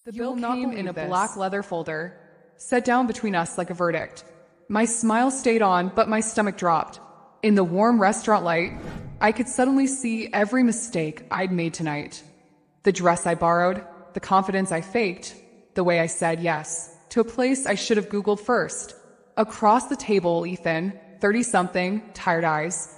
The bill came in a black leather folder, set down between us like a verdict. My smile stayed on, but my stomach dropped. In the warm restaurant light, I could suddenly see every mistake I'd made tonight. The dress I borrowed, the confidence I faked, the way I said yes to a place I should have Googled first. Across the table, Ethan, 30-something, tired eyes,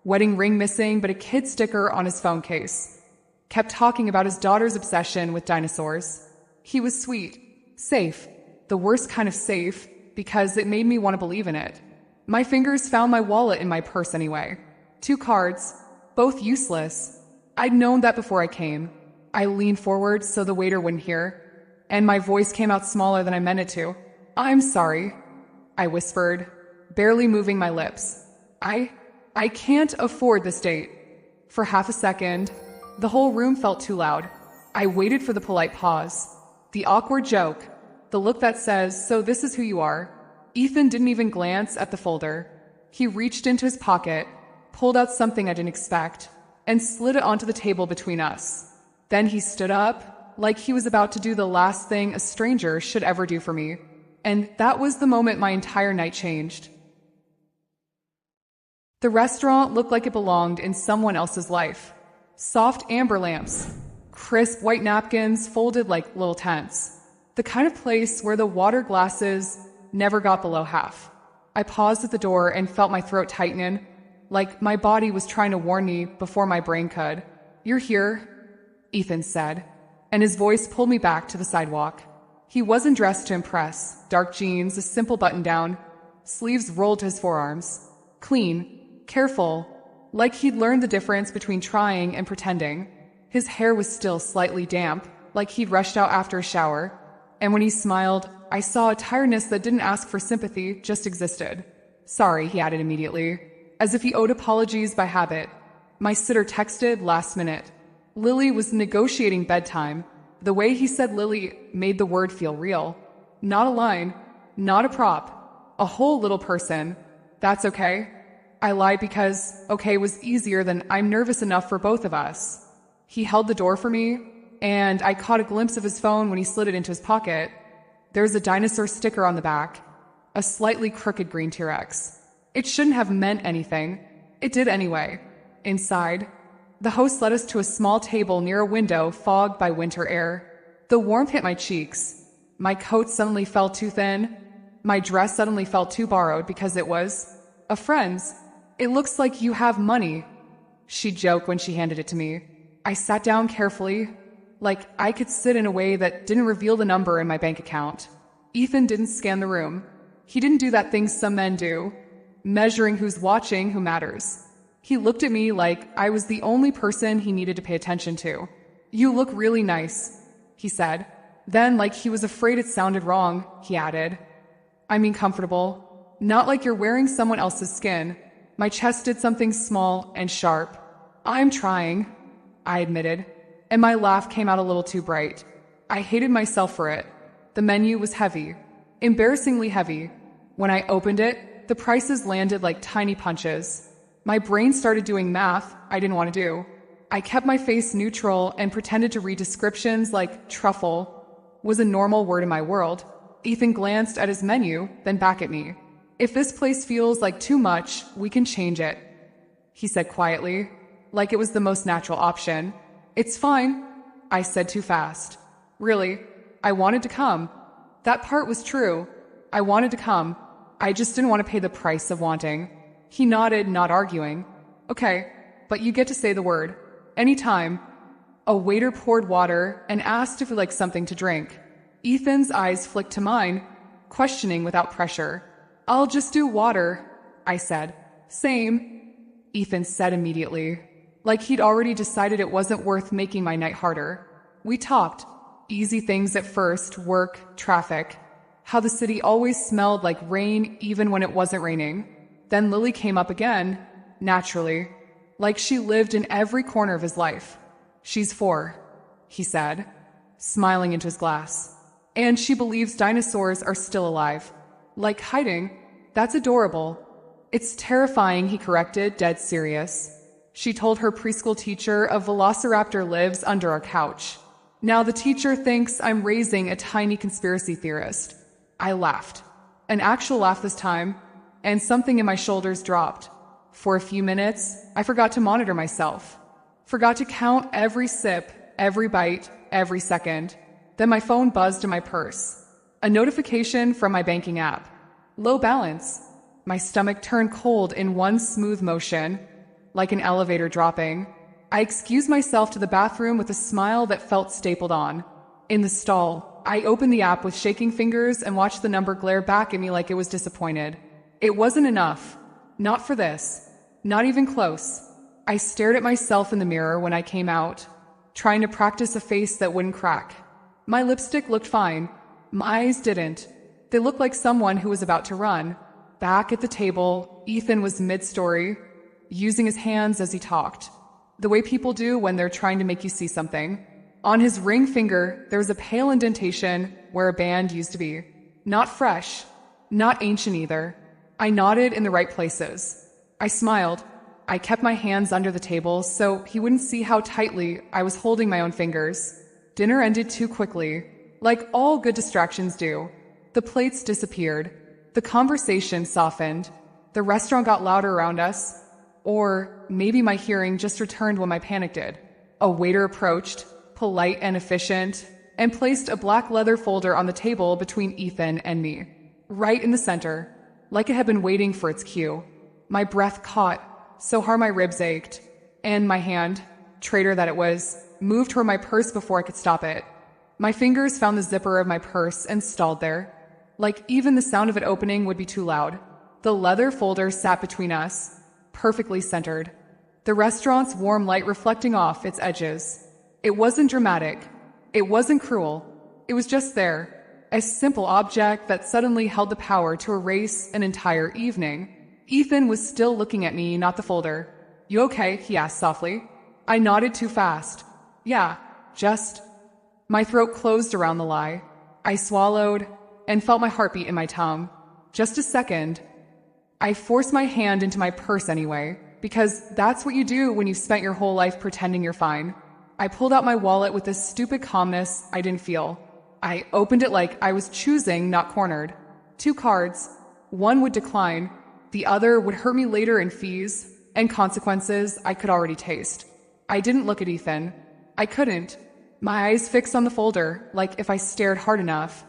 wedding ring missing but a kid sticker on his phone case, kept talking about his daughter's obsession with dinosaurs. He was sweet, safe, the worst kind of safe, because it made me want to believe in it. My fingers found my wallet in my purse anyway. 2 cards, both useless. I'd known that before I came. I leaned forward so the waiter wouldn't hear, and my voice came out smaller than I meant it to. "I'm sorry," I whispered, barely moving my lips. I can't afford this date." For half a second, the whole room felt too loud. I waited for the polite pause. The awkward joke, the look that says, "So this is who you are." Ethan didn't even glance at the folder. He reached into his pocket, pulled out something I didn't expect, and slid it onto the table between us. Then he stood up, like he was about to do the last thing a stranger should ever do for me. And that was the moment my entire night changed. The restaurant looked like it belonged in someone else's life. Soft amber lamps, crisp white napkins folded like little tents. The kind of place where the water glasses never got below half. I paused at the door and felt my throat tighten, like my body was trying to warn me before my brain could. "You're here," Ethan said, and his voice pulled me back to the sidewalk. He wasn't dressed to impress. Dark jeans, a simple button-down, sleeves rolled to his forearms. Clean, careful, like he'd learned the difference between trying and pretending. His hair was still slightly damp, like he'd rushed out after a shower. And when he smiled, I saw a tiredness that didn't ask for sympathy, just existed. "Sorry," he added immediately, as if he owed apologies by habit. My sitter texted last minute. Lily was negotiating bedtime. The way he said Lily made the word feel real. Not a line, not a prop, a whole little person. "That's okay." I lied because okay was easier than "I'm nervous enough for both of us." He held the door for me, and I caught a glimpse of his phone when he slid it into his pocket. There was a dinosaur sticker on the back, a slightly crooked green T-Rex. It shouldn't have meant anything. It did anyway. Inside, the host led us to a small table near a window fogged by winter air. The warmth hit my cheeks. My coat suddenly felt too thin. My dress suddenly felt too borrowed because it was a friend's. "It looks like you have money," she joked when she handed it to me. I sat down carefully, like I could sit in a way that didn't reveal the number in my bank account. Ethan didn't scan the room. He didn't do that thing some men do, measuring who's watching who matters. He looked at me like I was the only person he needed to pay attention to. "You look really nice," he said. Then, like he was afraid it sounded wrong, he added, "I mean comfortable. Not like you're wearing someone else's skin." My chest did something small and sharp. "I'm trying," I admitted, and my laugh came out a little too bright. I hated myself for it. The menu was heavy, embarrassingly heavy. When I opened it, the prices landed like tiny punches. My brain started doing math I didn't want to do. I kept my face neutral and pretended to read descriptions like truffle was a normal word in my world. Ethan glanced at his menu, then back at me. "If this place feels like too much, we can change it," he said quietly, like it was the most natural option. "It's fine," I said too fast. Really, I wanted to come. That part was true. I wanted to come. I just didn't want to pay the price of wanting. He nodded, not arguing. "Okay, but you get to say the word. Anytime." A waiter poured water and asked if we'd like something to drink. Ethan's eyes flicked to mine, questioning without pressure. "I'll just do water," I said. "Same," Ethan said immediately, like he'd already decided it wasn't worth making my night harder. We talked. Easy things at first, work, traffic, how the city always smelled like rain even when it wasn't raining. Then Lily came up again, naturally, like she lived in every corner of his life. "She's 4, he said, smiling into his glass. "And she believes dinosaurs are still alive. Like hiding. That's adorable." "It's terrifying," he corrected, dead serious. "She told her preschool teacher a velociraptor lives under our couch." Now the teacher thinks I'm raising a tiny conspiracy theorist. I laughed. An actual laugh this time, and something in my shoulders dropped. For a few minutes, I forgot to monitor myself. Forgot to count every sip, every bite, every second. Then my phone buzzed in my purse. A notification from my banking app. Low balance. My stomach turned cold in one smooth motion, like an elevator dropping. I excused myself to the bathroom with a smile that felt stapled on. In the stall, I opened the app with shaking fingers and watched the number glare back at me like it was disappointed. It wasn't enough. Not for this. Not even close. I stared at myself in the mirror when I came out, trying to practice a face that wouldn't crack. My lipstick looked fine. My eyes didn't. They looked like someone who was about to run. Back at the table, Ethan was mid-story, using his hands as he talked, the way people do when they're trying to make you see something. On his ring finger, there was a pale indentation where a band used to be. Not fresh, not ancient either. I nodded in the right places. I smiled. I kept my hands under the table so he wouldn't see how tightly I was holding my own fingers. Dinner ended too quickly, like all good distractions do. The plates disappeared. The conversation softened. The restaurant got louder around us. Or maybe my hearing just returned when my panic did. A waiter approached, polite and efficient, and placed a black leather folder on the table between Ethan and me, right in the center, like it had been waiting for its cue. My breath caught, so hard my ribs ached, and my hand, traitor that it was, moved toward my purse before I could stop it. My fingers found the zipper of my purse and stalled there, like even the sound of it opening would be too loud. The leather folder sat between us, perfectly centered, the restaurant's warm light reflecting off its edges. It wasn't dramatic. It wasn't cruel. It was just there, a simple object that suddenly held the power to erase an entire evening. Ethan was still looking at me, not the folder. "You okay?" he asked softly. I nodded too fast. "Yeah, just..." My throat closed around the lie. I swallowed and felt my heartbeat in my tongue. Just a second. I forced my hand into my purse anyway, because that's what you do when you've spent your whole life pretending you're fine. I pulled out my wallet with this stupid calmness I didn't feel. I opened it like I was choosing, not cornered. 2 cards. One would decline. The other would hurt me later in fees and consequences I could already taste. I didn't look at Ethan. I couldn't. My eyes fixed on the folder, like if I stared hard enough,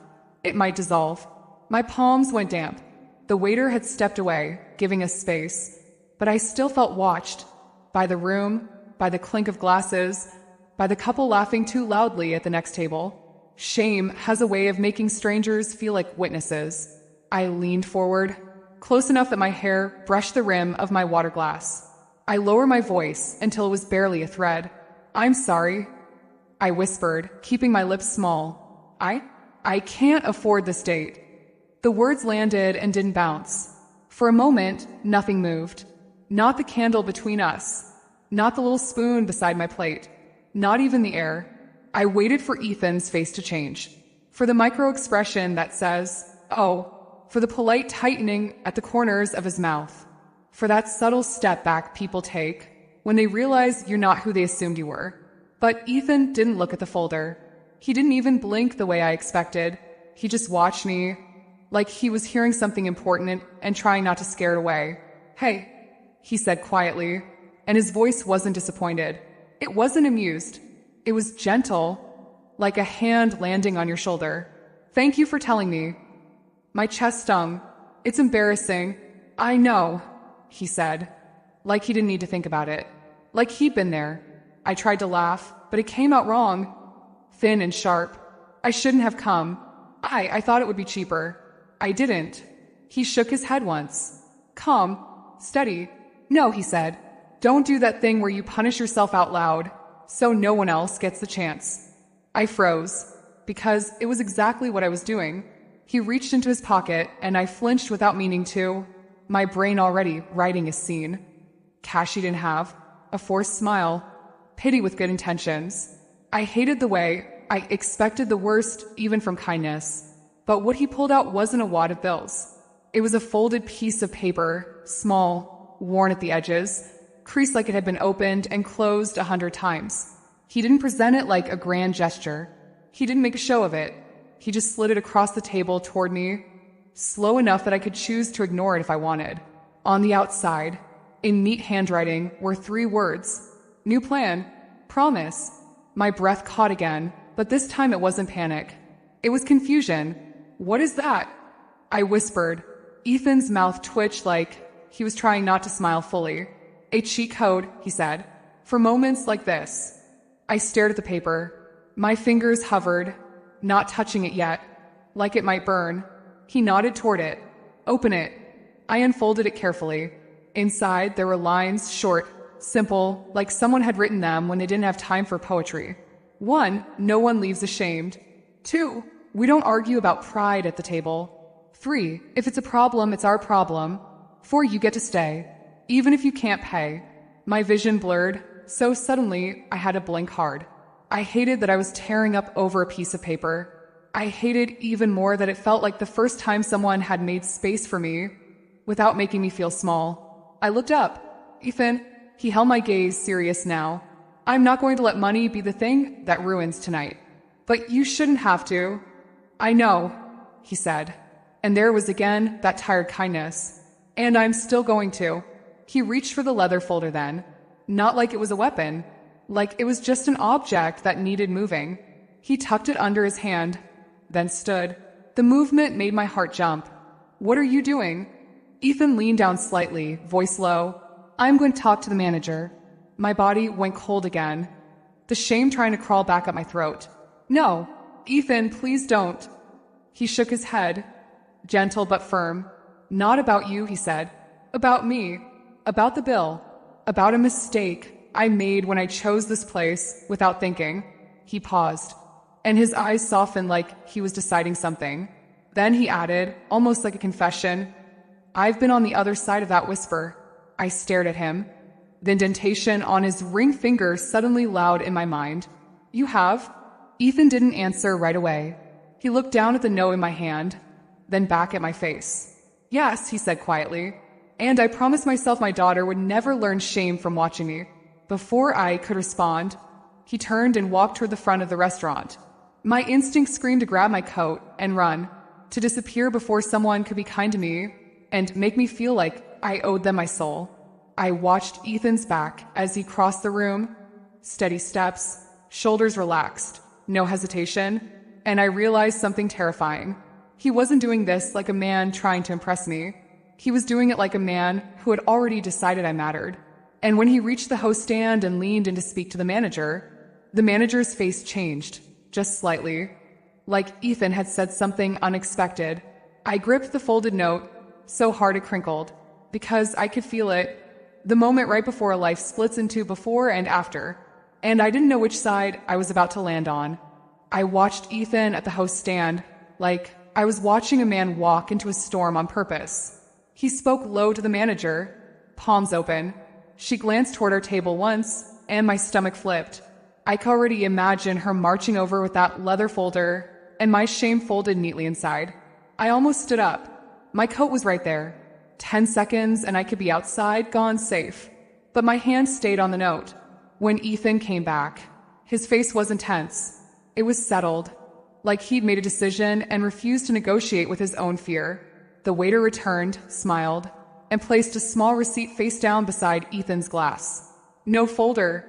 it might dissolve. My palms went damp. The waiter had stepped away, giving us space, but I still felt watched. By the room, by the clink of glasses, by the couple laughing too loudly at the next table. Shame has a way of making strangers feel like witnesses. I leaned forward, close enough that my hair brushed the rim of my water glass. I lowered my voice until it was barely a thread. "I'm sorry," I whispered, keeping my lips small. I can't afford this date." The words landed and didn't bounce. For a moment, nothing moved. Not the candle between us. Not the little spoon beside my plate. Not even the air. I waited for Ethan's face to change. For the micro-expression that says, "Oh," for the polite tightening at the corners of his mouth. For that subtle step back people take when they realize you're not who they assumed you were. But Ethan didn't look at the folder. He didn't even blink the way I expected. He just watched me, like he was hearing something important and trying not to scare it away. "Hey," he said quietly, and his voice wasn't disappointed. It wasn't amused. It was gentle, like a hand landing on your shoulder. "Thank you for telling me." My chest stung. "It's embarrassing. I know," he said, like he didn't need to think about it. Like he'd been there. I tried to laugh, but it came out wrong. Thin and sharp. I shouldn't have come. I thought it would be cheaper. I didn't. He shook his head once. "Calm. Steady." "No," he said. "Don't do that thing where you punish yourself out loud, so no one else gets the chance." I froze, because it was exactly what I was doing. He reached into his pocket, and I flinched without meaning to, my brain already writing a scene. Cash he didn't have, a forced smile, pity with good intentions. I hated the way I expected the worst even from kindness. But what he pulled out wasn't a wad of bills. It was a folded piece of paper, small, worn at the edges, creased like it had been opened and closed 100 times. He didn't present it like a grand gesture. He didn't make a show of it. He just slid it across the table toward me, slow enough that I could choose to ignore it if I wanted. On the outside, in neat handwriting, were 3 words. New plan. Promise. My breath caught again, but this time it wasn't panic. It was confusion. What is that? I whispered. Ethan's mouth twitched like he was trying not to smile fully. A cheat code, he said, for moments like this. I stared at the paper. My fingers hovered, not touching it yet, like it might burn. He nodded toward it. Open it. I unfolded it carefully. Inside, there were lines, short, simple, like someone had written them when they didn't have time for poetry. 1, no one leaves ashamed. 2, we don't argue about pride at the table. 3, if it's a problem, it's our problem. 4, you get to stay, even if you can't pay. My vision blurred, so suddenly I had to blink hard. I hated that I was tearing up over a piece of paper. I hated even more that it felt like the first time someone had made space for me without making me feel small. I looked up. Ethan, he held my gaze, serious now. I'm not going to let money be the thing that ruins tonight. But you shouldn't have to. I know, he said. And there was again that tired kindness. And I'm still going to. He reached for the leather folder then. Not like it was a weapon. Like it was just an object that needed moving. He tucked it under his hand, then stood. The movement made my heart jump. What are you doing? Ethan leaned down slightly, voice low. I'm going to talk to the manager. My body went cold again, the shame trying to crawl back up my throat. No, Ethan, please don't. He shook his head, gentle but firm. Not about you, he said. About me. About the bill. About a mistake I made when I chose this place without thinking. He paused, and his eyes softened like he was deciding something. Then he added, almost like a confession, I've been on the other side of that whisper. I stared at him. The indentation on his ring finger suddenly loud in my mind. You have? Ethan didn't answer right away. He looked down at the note in my hand, then back at my face. Yes, he said quietly. And I promised myself my daughter would never learn shame from watching me. Before I could respond, he turned and walked toward the front of the restaurant. My instinct screamed to grab my coat and run, to disappear before someone could be kind to me and make me feel like I owed them my soul. I watched Ethan's back as he crossed the room, steady steps, shoulders relaxed, no hesitation, and I realized something terrifying. He wasn't doing this like a man trying to impress me. He was doing it like a man who had already decided I mattered. And when he reached the host stand and leaned in to speak to the manager's face changed, just slightly, like Ethan had said something unexpected. I gripped the folded note, so hard it crinkled, because I could feel it, the moment right before a life splits into before and after, and I didn't know which side I was about to land on. I watched Ethan at the host stand, like I was watching a man walk into a storm on purpose. He spoke low to the manager, palms open. She glanced toward our table once, and my stomach flipped. I could already imagine her marching over with that leather folder, and my shame folded neatly inside. I almost stood up. My coat was right there. 10 seconds and I could be outside, gone safe. But my hand stayed on the note. When Ethan came back, his face wasn't tense. It was settled, like he'd made a decision and refused to negotiate with his own fear. The waiter returned, smiled, and placed a small receipt face down beside Ethan's glass. No folder,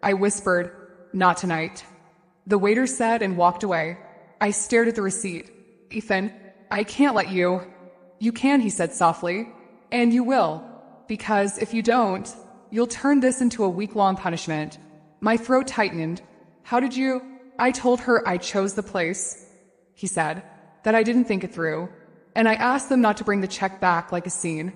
I whispered. Not tonight. The waiter said and walked away. I stared at the receipt. Ethan, I can't let you. You can, he said softly. And you will. Because if you don't, you'll turn this into a week-long punishment. My throat tightened. How did you? I told her I chose the place, he said, that I didn't think it through. And I asked them not to bring the check back like a scene.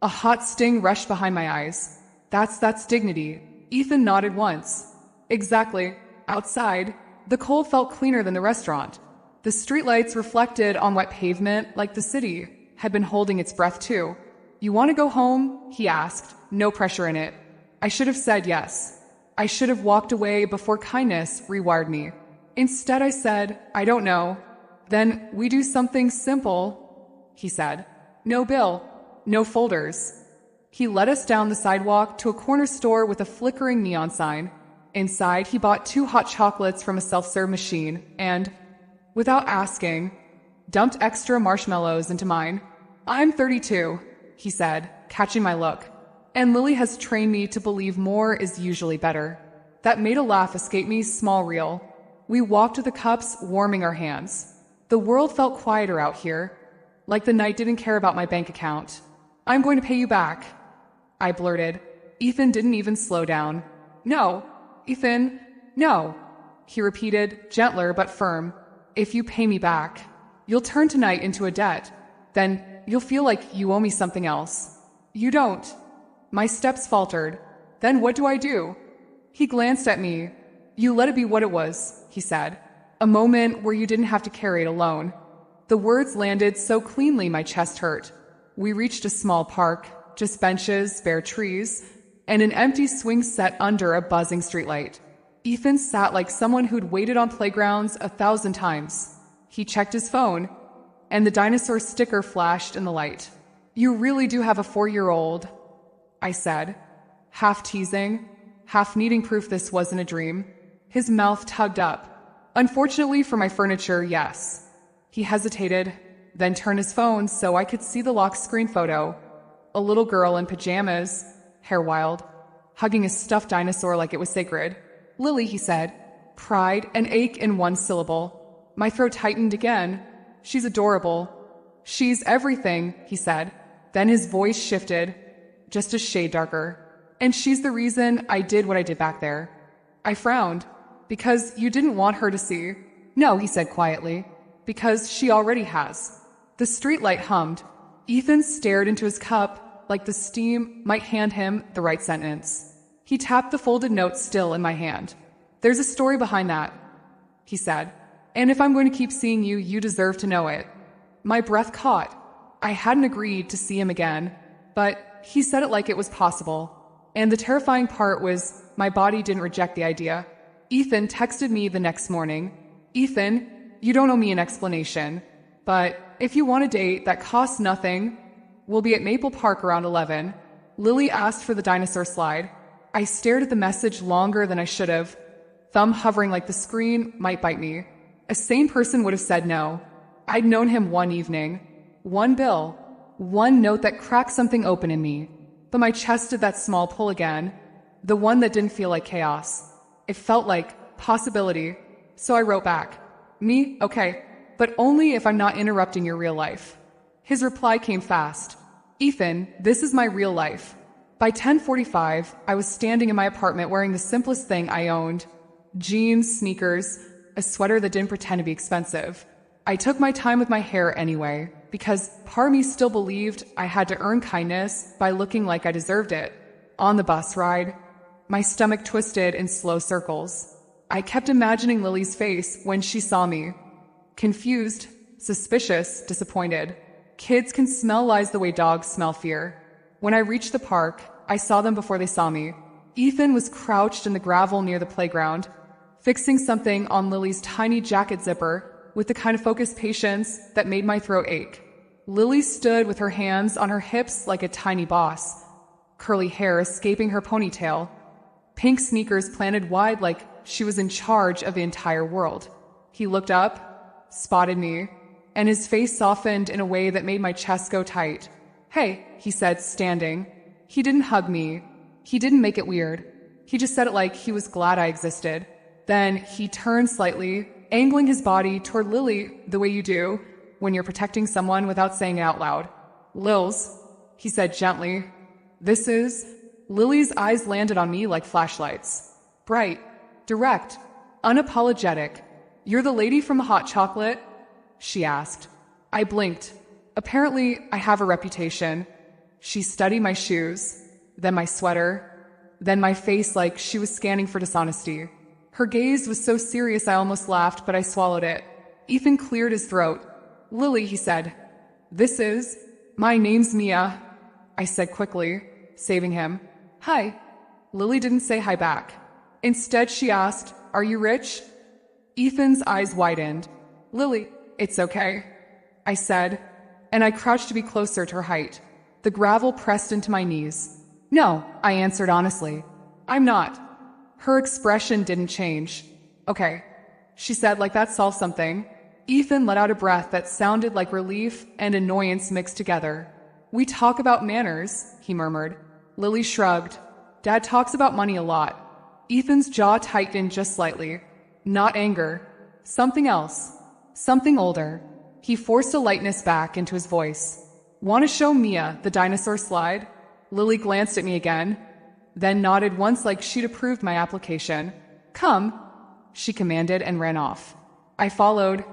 A hot sting rushed behind my eyes. That's dignity. Ethan nodded once. Exactly. Outside, the cold felt cleaner than the restaurant. The streetlights reflected on wet pavement like the city had been holding its breath too. You want to go home? He asked, no pressure in it. I should have said yes. I should have walked away before kindness rewired me. Instead I said, I don't know. Then we do something simple, he said. No bill, no folders. He led us down the sidewalk to a corner store with a flickering neon sign. Inside, he bought 2 hot chocolates from a self-serve machine and, without asking, dumped extra marshmallows into mine. "I'm 32, he said, catching my look. "And Lily has trained me to believe more is usually better." That made a laugh escape me, small real. We walked to the cups, warming our hands. The world felt quieter out here, like the night didn't care about my bank account. "I'm going to pay you back," I blurted. Ethan didn't even slow down. "No, Ethan, no," he repeated, gentler but firm. "If you pay me back, you'll turn tonight into a debt. Then you'll feel like you owe me something else." "You don't." My steps faltered. "Then what do I do?" He glanced at me. "You let it be what it was," he said. "A moment where you didn't have to carry it alone." The words landed so cleanly my chest hurt. We reached a small park, just benches, bare trees, and an empty swing set under a buzzing streetlight. Ethan sat like someone who'd waited on playgrounds 1,000 times. He checked his phone, and the dinosaur sticker flashed in the light. "You really do have a 4-year-old, I said, half teasing, half needing proof this wasn't a dream. His mouth tugged up. "Unfortunately for my furniture, yes." He hesitated, then turned his phone so I could see the lock screen photo. A little girl in pajamas, hair wild, hugging a stuffed dinosaur like it was sacred. "Lily," he said, pride and ache in one syllable. My throat tightened again. "She's adorable." "She's everything," he said. Then his voice shifted, just a shade darker. "And she's the reason I did what I did back there." I frowned. "Because you didn't want her to see?" "No," he said quietly. "Because she already has." The streetlight hummed. Ethan stared into his cup like the steam might hand him the right sentence. He tapped the folded note still in my hand. "There's a story behind that," he said. "And if I'm going to keep seeing you, you deserve to know it." My breath caught. I hadn't agreed to see him again, but he said it like it was possible. And the terrifying part was my body didn't reject the idea. Ethan texted me the next morning. "Ethan, you don't owe me an explanation, but if you want a date that costs nothing, we'll be at Maple Park around 11. Lily asked for the dinosaur slide. I stared at the message longer than I should have. Thumb hovering like the screen might bite me. A sane person would have said no. I'd known him one evening. One bill. One note that cracked something open in me. But my chest did that small pull again. The one that didn't feel like chaos. It felt like possibility. So I wrote back. "Me? Okay. But only if I'm not interrupting your real life." His reply came fast. "Ethan, this is my real life." By 10:45, I was standing in my apartment wearing the simplest thing I owned. Jeans, sneakers, a sweater that didn't pretend to be expensive. I took my time with my hair anyway, because part of me still believed I had to earn kindness by looking like I deserved it. On the bus ride, my stomach twisted in slow circles. I kept imagining Lily's face when she saw me. Confused, suspicious, disappointed. Kids can smell lies the way dogs smell fear. When I reached the park, I saw them before they saw me. Ethan was crouched in the gravel near the playground, fixing something on Lily's tiny jacket zipper with the kind of focused patience that made my throat ache. Lily stood with her hands on her hips like a tiny boss, curly hair escaping her ponytail, pink sneakers planted wide like she was in charge of the entire world. He looked up, spotted me, and his face softened in a way that made my chest go tight. "Hey," he said, standing. He didn't hug me. He didn't make it weird. He just said it like he was glad I existed. Then he turned slightly, angling his body toward Lily the way you do when you're protecting someone without saying it out loud. "Lils," he said gently. "This is..." Lily's eyes landed on me like flashlights. Bright, direct, unapologetic. "You're the lady from the hot chocolate?" she asked. I blinked. Apparently, I have a reputation. She studied my shoes, then my sweater, then my face like she was scanning for dishonesty. Her gaze was so serious I almost laughed, but I swallowed it. Ethan cleared his throat. "Lily," he said. "This is..." "My name's Mia," I said quickly, saving him. "Hi." Lily didn't say hi back. Instead, she asked, "Are you rich?" Ethan's eyes widened. "Lily, it's okay," I said, and I crouched to be closer to her height. The gravel pressed into my knees. "No," I answered honestly. "I'm not." Her expression didn't change. Okay, she said like that solved something. Ethan let out a breath that sounded like relief and annoyance mixed together. We talk about manners, he murmured. Lily shrugged. Dad talks about money a lot. Ethan's jaw tightened just slightly. Not anger. Something else. Something older. He forced a lightness back into his voice. Want to show Mia the dinosaur slide? Lily glanced at me again, then nodded once like she'd approved my application. Come, she commanded and ran off. I followed,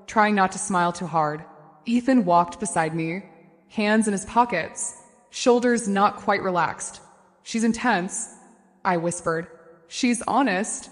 trying not to smile too hard. Ethan walked beside me, hands in his pockets, shoulders not quite relaxed. She's intense, I whispered. She's honest,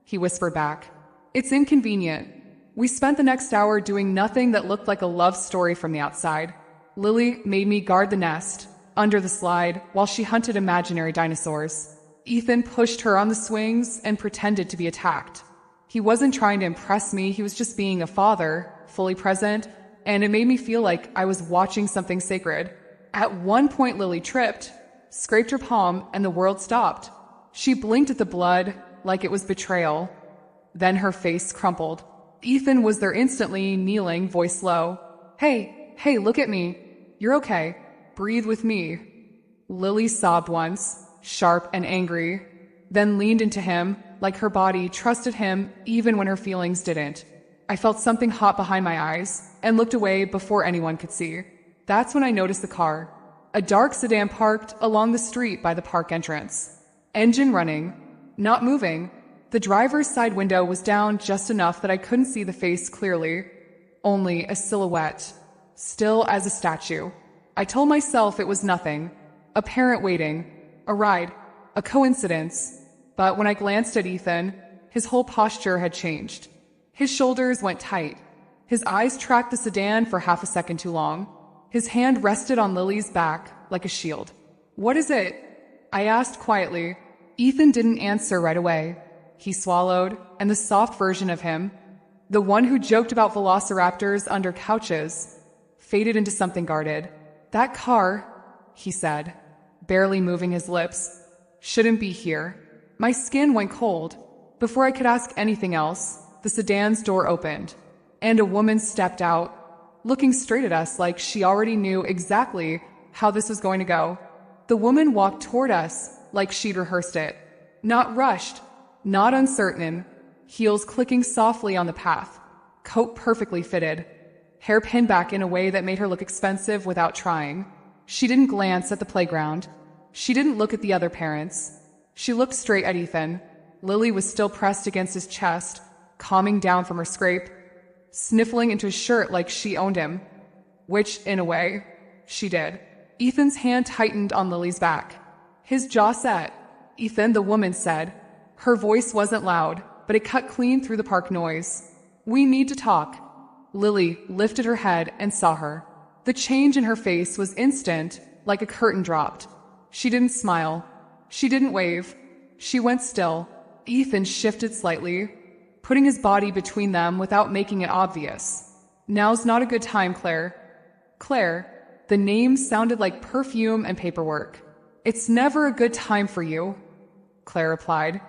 he whispered back. It's inconvenient. We spent the next hour doing nothing that looked like a love story from the outside. Lily made me guard the nest, under the slide, while she hunted imaginary dinosaurs. Ethan pushed her on the swings and pretended to be attacked. He wasn't trying to impress me, he was just being a father, fully present, and it made me feel like I was watching something sacred. At one point Lily tripped, scraped her palm, and the world stopped. She blinked at the blood like it was betrayal. Then her face crumpled. Ethan was there instantly, kneeling, voice low. Hey, look at me. You're okay. Breathe with me. Lily sobbed once, sharp and angry, then leaned into him, like her body trusted him even when her feelings didn't. I felt something hot behind my eyes and looked away before anyone could see. That's when I noticed the car. A dark sedan parked along the street by the park entrance. Engine running, not moving. The driver's side window was down just enough that I couldn't see the face clearly. Only a silhouette, still as a statue. I told myself it was nothing. A parent waiting. A ride. A coincidence. But when I glanced at Ethan, his whole posture had changed. His shoulders went tight. His eyes tracked the sedan for half a second too long. His hand rested on Lily's back like a shield. What is it? I asked quietly. Ethan didn't answer right away. He swallowed, and the soft version of him, the one who joked about velociraptors under couches, faded into something guarded. That car, he said, barely moving his lips, shouldn't be here. My skin went cold. Before I could ask anything else, the sedan's door opened, and a woman stepped out, looking straight at us like she already knew exactly how this was going to go. The woman walked toward us like she'd rehearsed it. Not rushed, not uncertain, heels clicking softly on the path, coat perfectly fitted, hair pinned back in a way that made her look expensive without trying. She didn't glance at the playground. She didn't look at the other parents. She looked straight at Ethan. Lily was still pressed against his chest, calming down from her scrape, sniffling into his shirt like she owned him, which, in a way, she did. Ethan's hand tightened on Lily's back. His jaw set. Ethan, the woman said. Her voice wasn't loud, but it cut clean through the park noise. We need to talk. Lily lifted her head and saw her. The change in her face was instant, like a curtain dropped. She didn't smile. She didn't wave. She went still. Ethan shifted slightly, putting his body between them without making it obvious. Now's not a good time, Claire. Claire. The name sounded like perfume and paperwork. It's never a good time for you, Claire replied,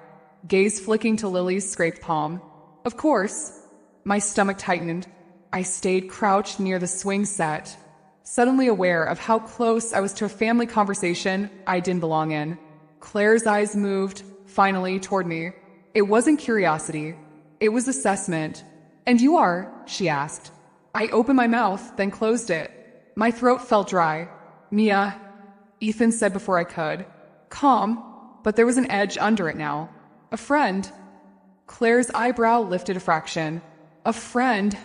gaze flicking to Lily's scraped palm. Of course. My stomach tightened. I stayed crouched near the swing set, suddenly aware of how close I was to a family conversation I didn't belong in. Claire's eyes moved, finally, toward me. It wasn't curiosity. It was assessment. And you are? She asked. I opened my mouth, then closed it. My throat felt dry. Mia, Ethan said before I could. Calm, but there was an edge under it now. A friend. Claire's eyebrow lifted a fraction. A friend,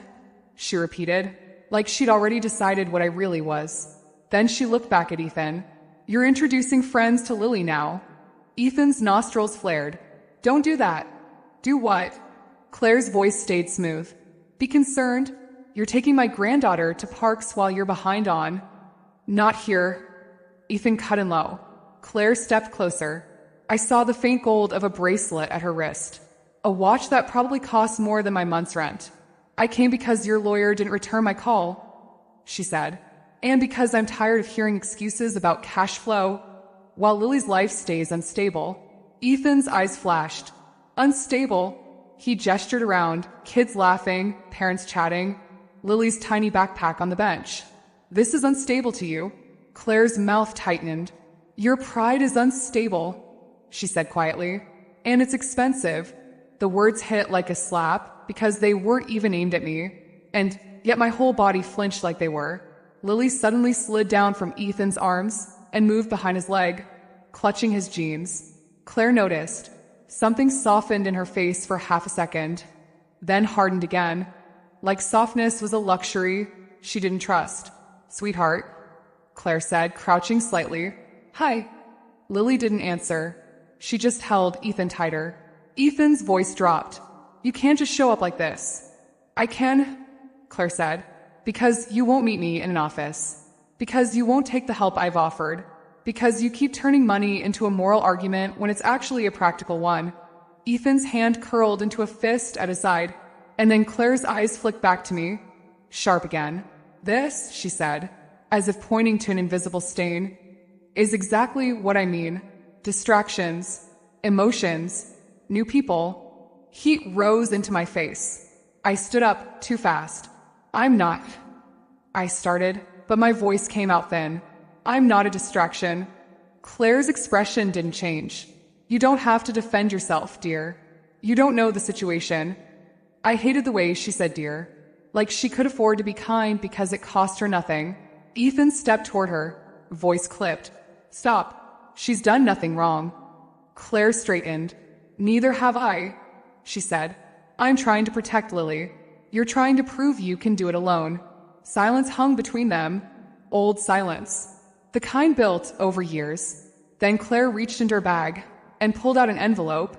she repeated, like she'd already decided what I really was. Then she looked back at Ethan. You're introducing friends to Lily now. Ethan's nostrils flared. Don't do that. Do what? Claire's voice stayed smooth. Be concerned. You're taking my granddaughter to parks while you're behind on. Not here. Ethan cut in low. Claire stepped closer. I saw the faint gold of a bracelet at her wrist. A watch that probably cost more than my month's rent. I came because your lawyer didn't return my call, she said. And because I'm tired of hearing excuses about cash flow while Lily's life stays unstable. Ethan's eyes flashed. Unstable. He gestured around, kids laughing, parents chatting, Lily's tiny backpack on the bench. This is unstable to you. Claire's mouth tightened. Your pride is unstable, she said quietly. And it's expensive. The words hit like a slap because they weren't even aimed at me. And yet my whole body flinched like they were. Lily suddenly slid down from Ethan's arms and moved behind his leg, clutching his jeans. Claire noticed. Something softened in her face for half a second, then hardened again. Like softness was a luxury she didn't trust. Sweetheart, Claire said, crouching slightly. Hi. Lily didn't answer. She just held Ethan tighter. Ethan's voice dropped. You can't just show up like this. I can, Claire said, because you won't meet me in an office. Because you won't take the help I've offered. Because you keep turning money into a moral argument when it's actually a practical one. Ethan's hand curled into a fist at his side, and then Claire's eyes flicked back to me, sharp again. This, she said, as if pointing to an invisible stain, is exactly what I mean. Distractions, emotions, new people. Heat rose into my face. I stood up too fast. I'm not, I started, but my voice came out thin. I'm not a distraction. Claire's expression didn't change. You don't have to defend yourself, dear. You don't know the situation. I hated the way she said dear. Like she could afford to be kind because it cost her nothing. Ethan stepped toward her, voice clipped. Stop. She's done nothing wrong. Claire straightened. Neither have I, she said. I'm trying to protect Lily. You're trying to prove you can do it alone. Silence hung between them. Old silence. The kind built over years. Then Claire reached into her bag and pulled out an envelope,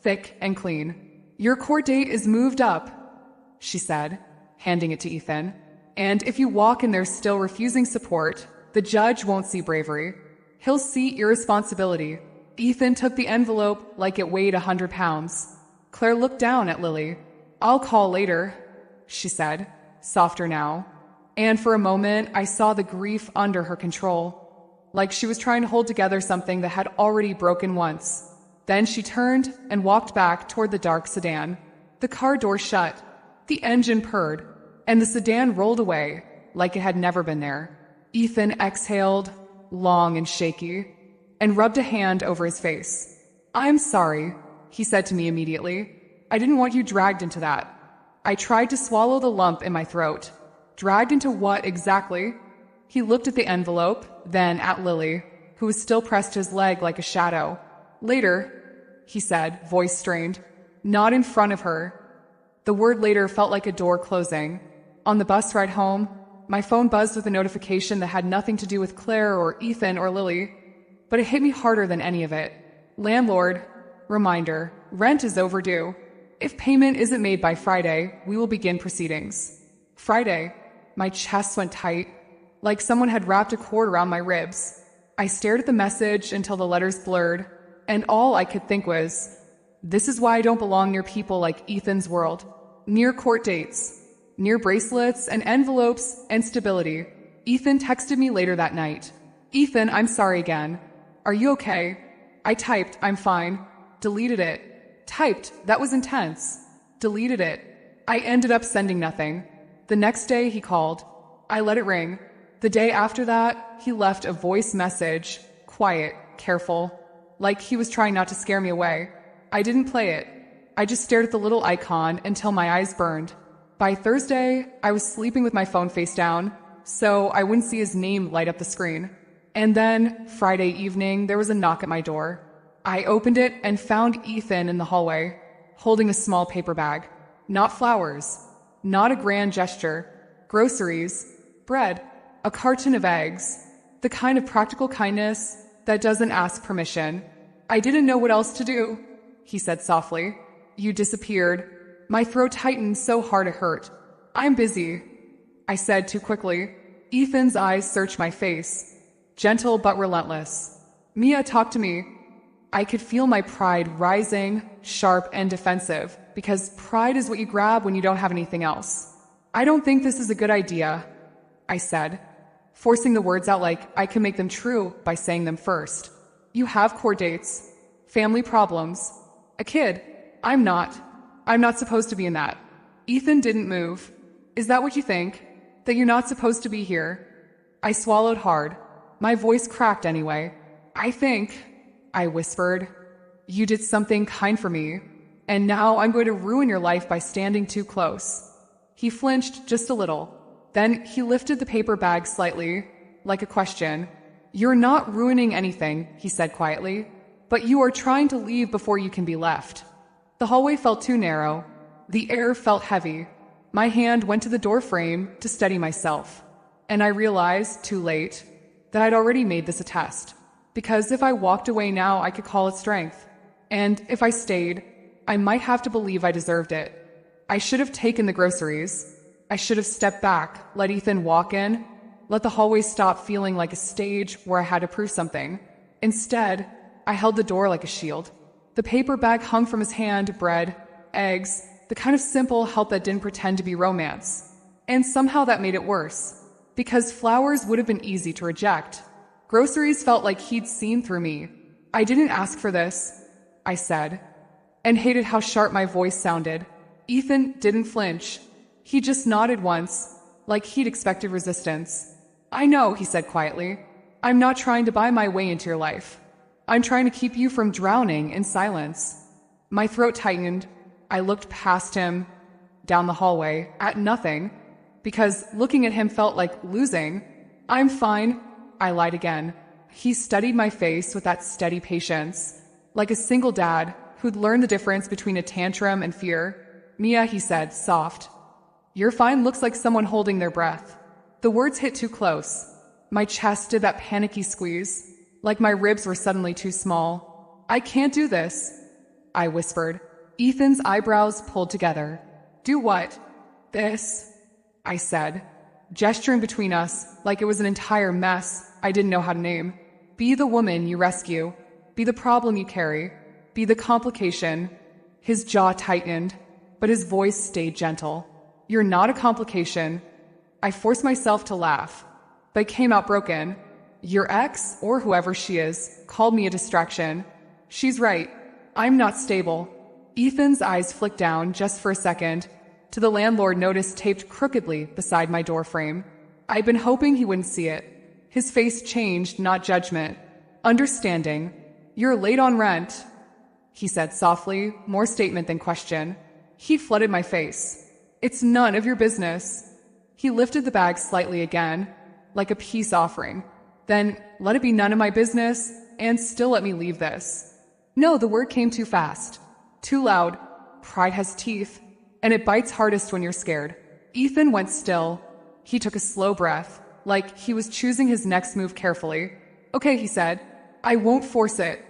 thick and clean. Your court date is moved up, she said, handing it to Ethan. And if you walk and they're still refusing support, the judge won't see bravery. He'll see irresponsibility. Ethan took the envelope like it weighed 100 pounds. Claire looked down at Lily. I'll call later, she said, softer now. And for a moment, I saw the grief under her control, like she was trying to hold together something that had already broken once. Then she turned and walked back toward the dark sedan. The car door shut, the engine purred, and the sedan rolled away like it had never been there. Ethan exhaled, long and shaky, and rubbed a hand over his face. I'm sorry, he said to me immediately. I didn't want you dragged into that. I tried to swallow the lump in my throat. Dragged into what exactly? He looked at the envelope, then at Lily, who was still pressed to his leg like a shadow. Later, he said, voice strained. Not in front of her. The word later felt like a door closing. On the bus ride home, my phone buzzed with a notification that had nothing to do with Claire or Ethan or Lily, but it hit me harder than any of it. Landlord, reminder, rent is overdue. If payment isn't made by Friday, we will begin proceedings. Friday. My chest went tight, like someone had wrapped a cord around my ribs. I stared at the message until the letters blurred, and all I could think was, this is why I don't belong near people like Ethan's world. Near court dates, near bracelets and envelopes and stability. Ethan texted me later that night. Ethan, I'm sorry again. Are you okay? I typed, I'm fine. Deleted it. Typed, that was intense. Deleted it. I ended up sending nothing. The next day he called. I let it ring. The day after that, he left a voice message, quiet, careful, like he was trying not to scare me away. I didn't play it. I just stared at the little icon until my eyes burned. By Thursday, I was sleeping with my phone face down, so I wouldn't see his name light up the screen. And then, Friday evening, there was a knock at my door. I opened it and found Ethan in the hallway, holding a small paper bag. Not flowers. Not a grand gesture. Groceries. Bread. A carton of eggs. The kind of practical kindness that doesn't ask permission. I didn't know what else to do, he said softly. You disappeared. My throat tightened so hard it hurt. I'm busy, I said too quickly. Ethan's eyes searched my face. Gentle but relentless. Mia, talk to me. I could feel my pride rising, sharp and defensive, because pride is what you grab when you don't have anything else. I don't think this is a good idea, I said, forcing the words out like I can make them true by saying them first. You have court dates. family problems, a kid. I'm not. I'm not supposed to be in that. Ethan didn't move. Is that what you think? That you're not supposed to be here? I swallowed hard. My voice cracked anyway. I think, I whispered, you did something kind for me, and now I'm going to ruin your life by standing too close. He flinched just a little. Then he lifted the paper bag slightly, like a question. You're not ruining anything, he said quietly, but you are trying to leave before you can be left. The hallway felt too narrow. The air felt heavy. My hand went to the door frame to steady myself, and I realized, too late, that I'd already made this a test. Because if I walked away now, I could call it strength. And if I stayed, I might have to believe I deserved it. I should have taken the groceries. I should have stepped back, let Ethan walk in, let the hallway stop feeling like a stage where I had to prove something. Instead, I held the door like a shield. The paper bag hung from his hand, bread, eggs, the kind of simple help that didn't pretend to be romance. And somehow that made it worse, because flowers would have been easy to reject. Groceries felt like he'd seen through me. I didn't ask for this, I said, and hated how sharp my voice sounded. Ethan didn't flinch. He just nodded once, like he'd expected resistance. I know, he said quietly. I'm not trying to buy my way into your life. I'm trying to keep you from drowning in silence. My throat tightened. I looked past him, down the hallway, at nothing, because looking at him felt like losing. I'm fine, I lied again. He studied my face with that steady patience, like a single dad who'd learned the difference between a tantrum and fear. Mia, he said, soft. Your fine looks like someone holding their breath. The words hit too close. My chest did that panicky squeeze, like my ribs were suddenly too small. I can't do this, I whispered. Ethan's eyebrows pulled together. Do what? This, I said, gesturing between us like it was an entire mess I didn't know how to name. Be the woman you rescue. Be the problem you carry. Be the complication. His jaw tightened, but his voice stayed gentle. You're not a complication. I forced myself to laugh, but came out broken. Your ex, or whoever she is, called me a distraction. She's right. I'm not stable. Ethan's eyes flicked down just for a second to the landlord notice taped crookedly beside my door frame. I'd been hoping he wouldn't see it. His face changed, not judgment. Understanding. You're late on rent, he said softly, more statement than question. He flooded my face. It's none of your business. He lifted the bag slightly again, like a peace offering. Then let it be none of my business, and still let me leave this. No, the word came too fast. Too loud. Pride has teeth, and it bites hardest when you're scared. Ethan went still. He took a slow breath, like he was choosing his next move carefully. Okay, he said. I won't force it.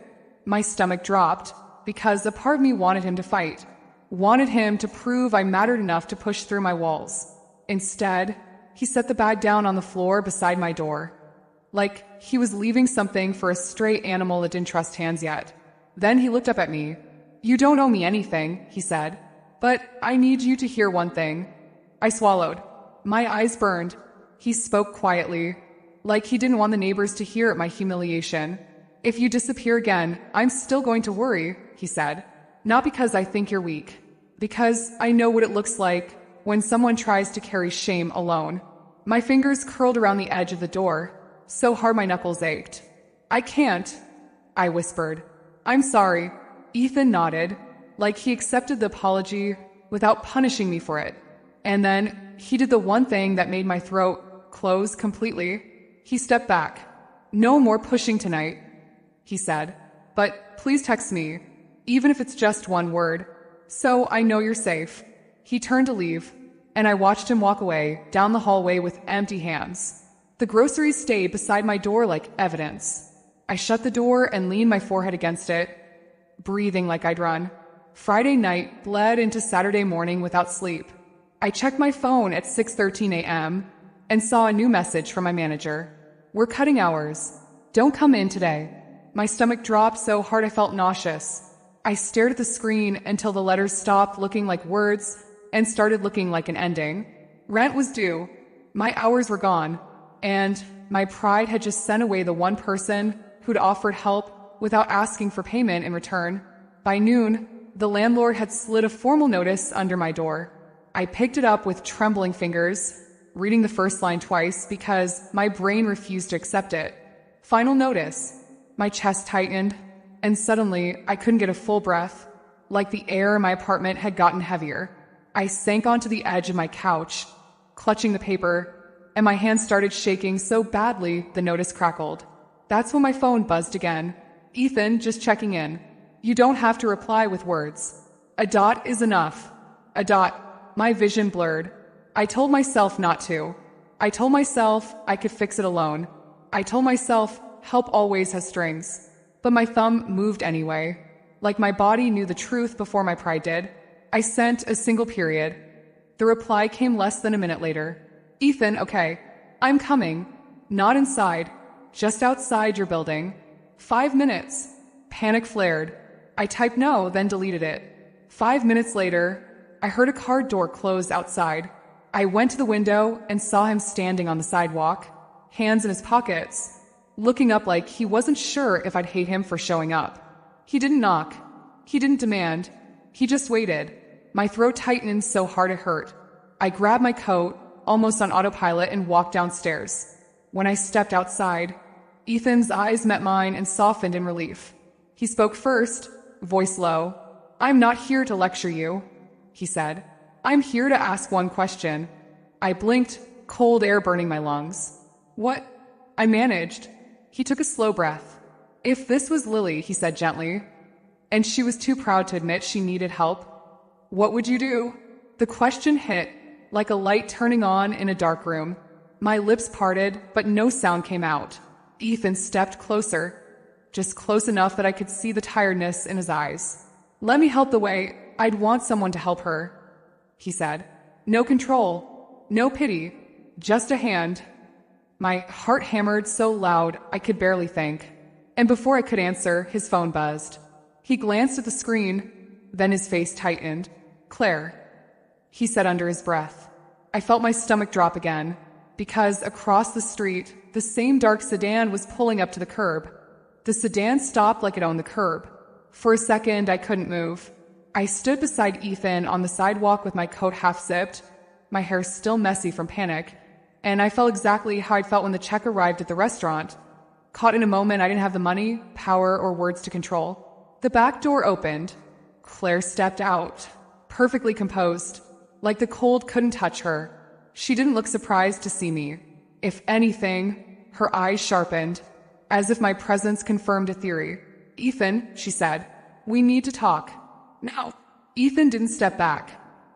My stomach dropped, because a part of me wanted him to fight. Wanted him to prove I mattered enough to push through my walls. Instead, he set the bag down on the floor beside my door, like he was leaving something for a stray animal that didn't trust hands yet. Then he looked up at me. You don't owe me anything, he said, but I need you to hear one thing. I swallowed. My eyes burned. He spoke quietly, like he didn't want the neighbors to hear my humiliation. If you disappear again, I'm still going to worry, he said. Not because I think you're weak, because I know what it looks like when someone tries to carry shame alone. My fingers curled around the edge of the door, so hard my knuckles ached. I can't, I whispered. I'm sorry. Ethan nodded, like he accepted the apology without punishing me for it. And then he did the one thing that made my throat close completely. He stepped back. No more pushing tonight, he said. But please text me, even if it's just one word, so I know you're safe. He turned to leave, and I watched him walk away down the hallway with empty hands. The groceries stayed beside my door like evidence. I shut the door and leaned my forehead against it, breathing like I'd run. Friday night bled into Saturday morning without sleep. I checked my phone at 6:13 a.m. and saw a new message from my manager. We're cutting hours. Don't come in today. My stomach dropped so hard I felt nauseous. I stared at the screen until the letters stopped looking like words and started looking like an ending. Rent was due. My hours were gone. And my pride had just sent away the one person who'd offered help without asking for payment in return. By noon, the landlord had slid a formal notice under my door. I picked it up with trembling fingers, reading the first line twice because my brain refused to accept it. Final notice. My chest tightened, and suddenly I couldn't get a full breath, like the air in my apartment had gotten heavier. I sank onto the edge of my couch, clutching the paper, and my hands started shaking so badly the notice crackled. That's when my phone buzzed again. Ethan, just checking in. You don't have to reply with words. A dot is enough. A dot. My vision blurred. I told myself not to. I told myself I could fix it alone. I told myself help always has strings. But my thumb moved anyway. Like my body knew the truth before my pride did. I sent a single period. The reply came less than a minute later. Ethan, okay. I'm coming. Not inside. Just outside your building. 5 minutes. Panic flared. I typed no, then deleted it. 5 minutes later, I heard a car door close outside. I went to the window and saw him standing on the sidewalk, hands in his pockets, looking up like he wasn't sure if I'd hate him for showing up. He didn't knock. He didn't demand. He just waited. My throat tightened so hard it hurt. I grabbed my coat, almost on autopilot, and walked downstairs. When I stepped outside, Ethan's eyes met mine and softened in relief. He spoke first, voice low. I'm not here to lecture you, he said. I'm here to ask one question. I blinked, cold air burning my lungs. What? I managed. He took a slow breath. If this was Lily, he said gently, and she was too proud to admit she needed help, what would you do? The question hit, like a light turning on in a dark room. My lips parted, but no sound came out. Ethan stepped closer, just close enough that I could see the tiredness in his eyes. Let me help the way. I'd want someone to help her, he said. No control, no pity, just a hand. My heart hammered so loud I could barely think. And before I could answer, his phone buzzed. He glanced at the screen, then his face tightened. Claire, he said under his breath. I felt my stomach drop again, because across the street, the same dark sedan was pulling up to the curb. The sedan stopped like it owned the curb. For a second, I couldn't move. I stood beside Ethan on the sidewalk with my coat half zipped, my hair still messy from panic, and I felt exactly how I'd felt when the check arrived at the restaurant. Caught in a moment I didn't have the money, power, or words to control. The back door opened. Claire stepped out, perfectly composed, like the cold couldn't touch her. She didn't look surprised to see me. If anything, her eyes sharpened, as if my presence confirmed a theory. Ethan, she said, we need to talk. Now. Ethan didn't step back.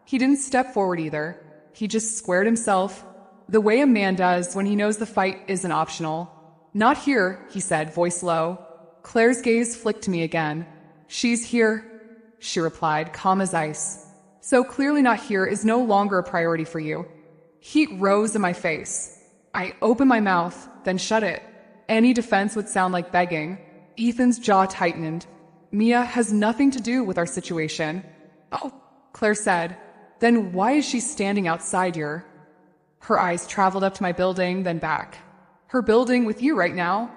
He didn't step forward either. He just squared himself, the way a man does when he knows the fight isn't optional. Not here, he said, voice low. Claire's gaze flicked to me again. She's here, she replied, calm as ice. So clearly not here is no longer a priority for you. Heat rose in my face. I opened my mouth, then shut it. Any defense would sound like begging. Ethan's jaw tightened. Mia has nothing to do with our situation. Oh, Claire said. Then why is she standing outside your... Her eyes traveled up to my building, then back. Her building with you right now?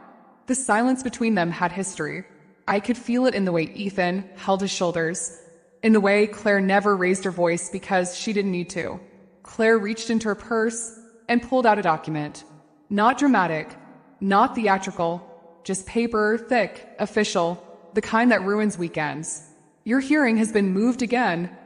The silence between them had history. I could feel it in the way Ethan held his shoulders, in the way Claire never raised her voice because she didn't need to. Claire reached into her purse and pulled out a document. Not dramatic, not theatrical, just paper, thick, official, the kind that ruins weekends. Your hearing has been moved again,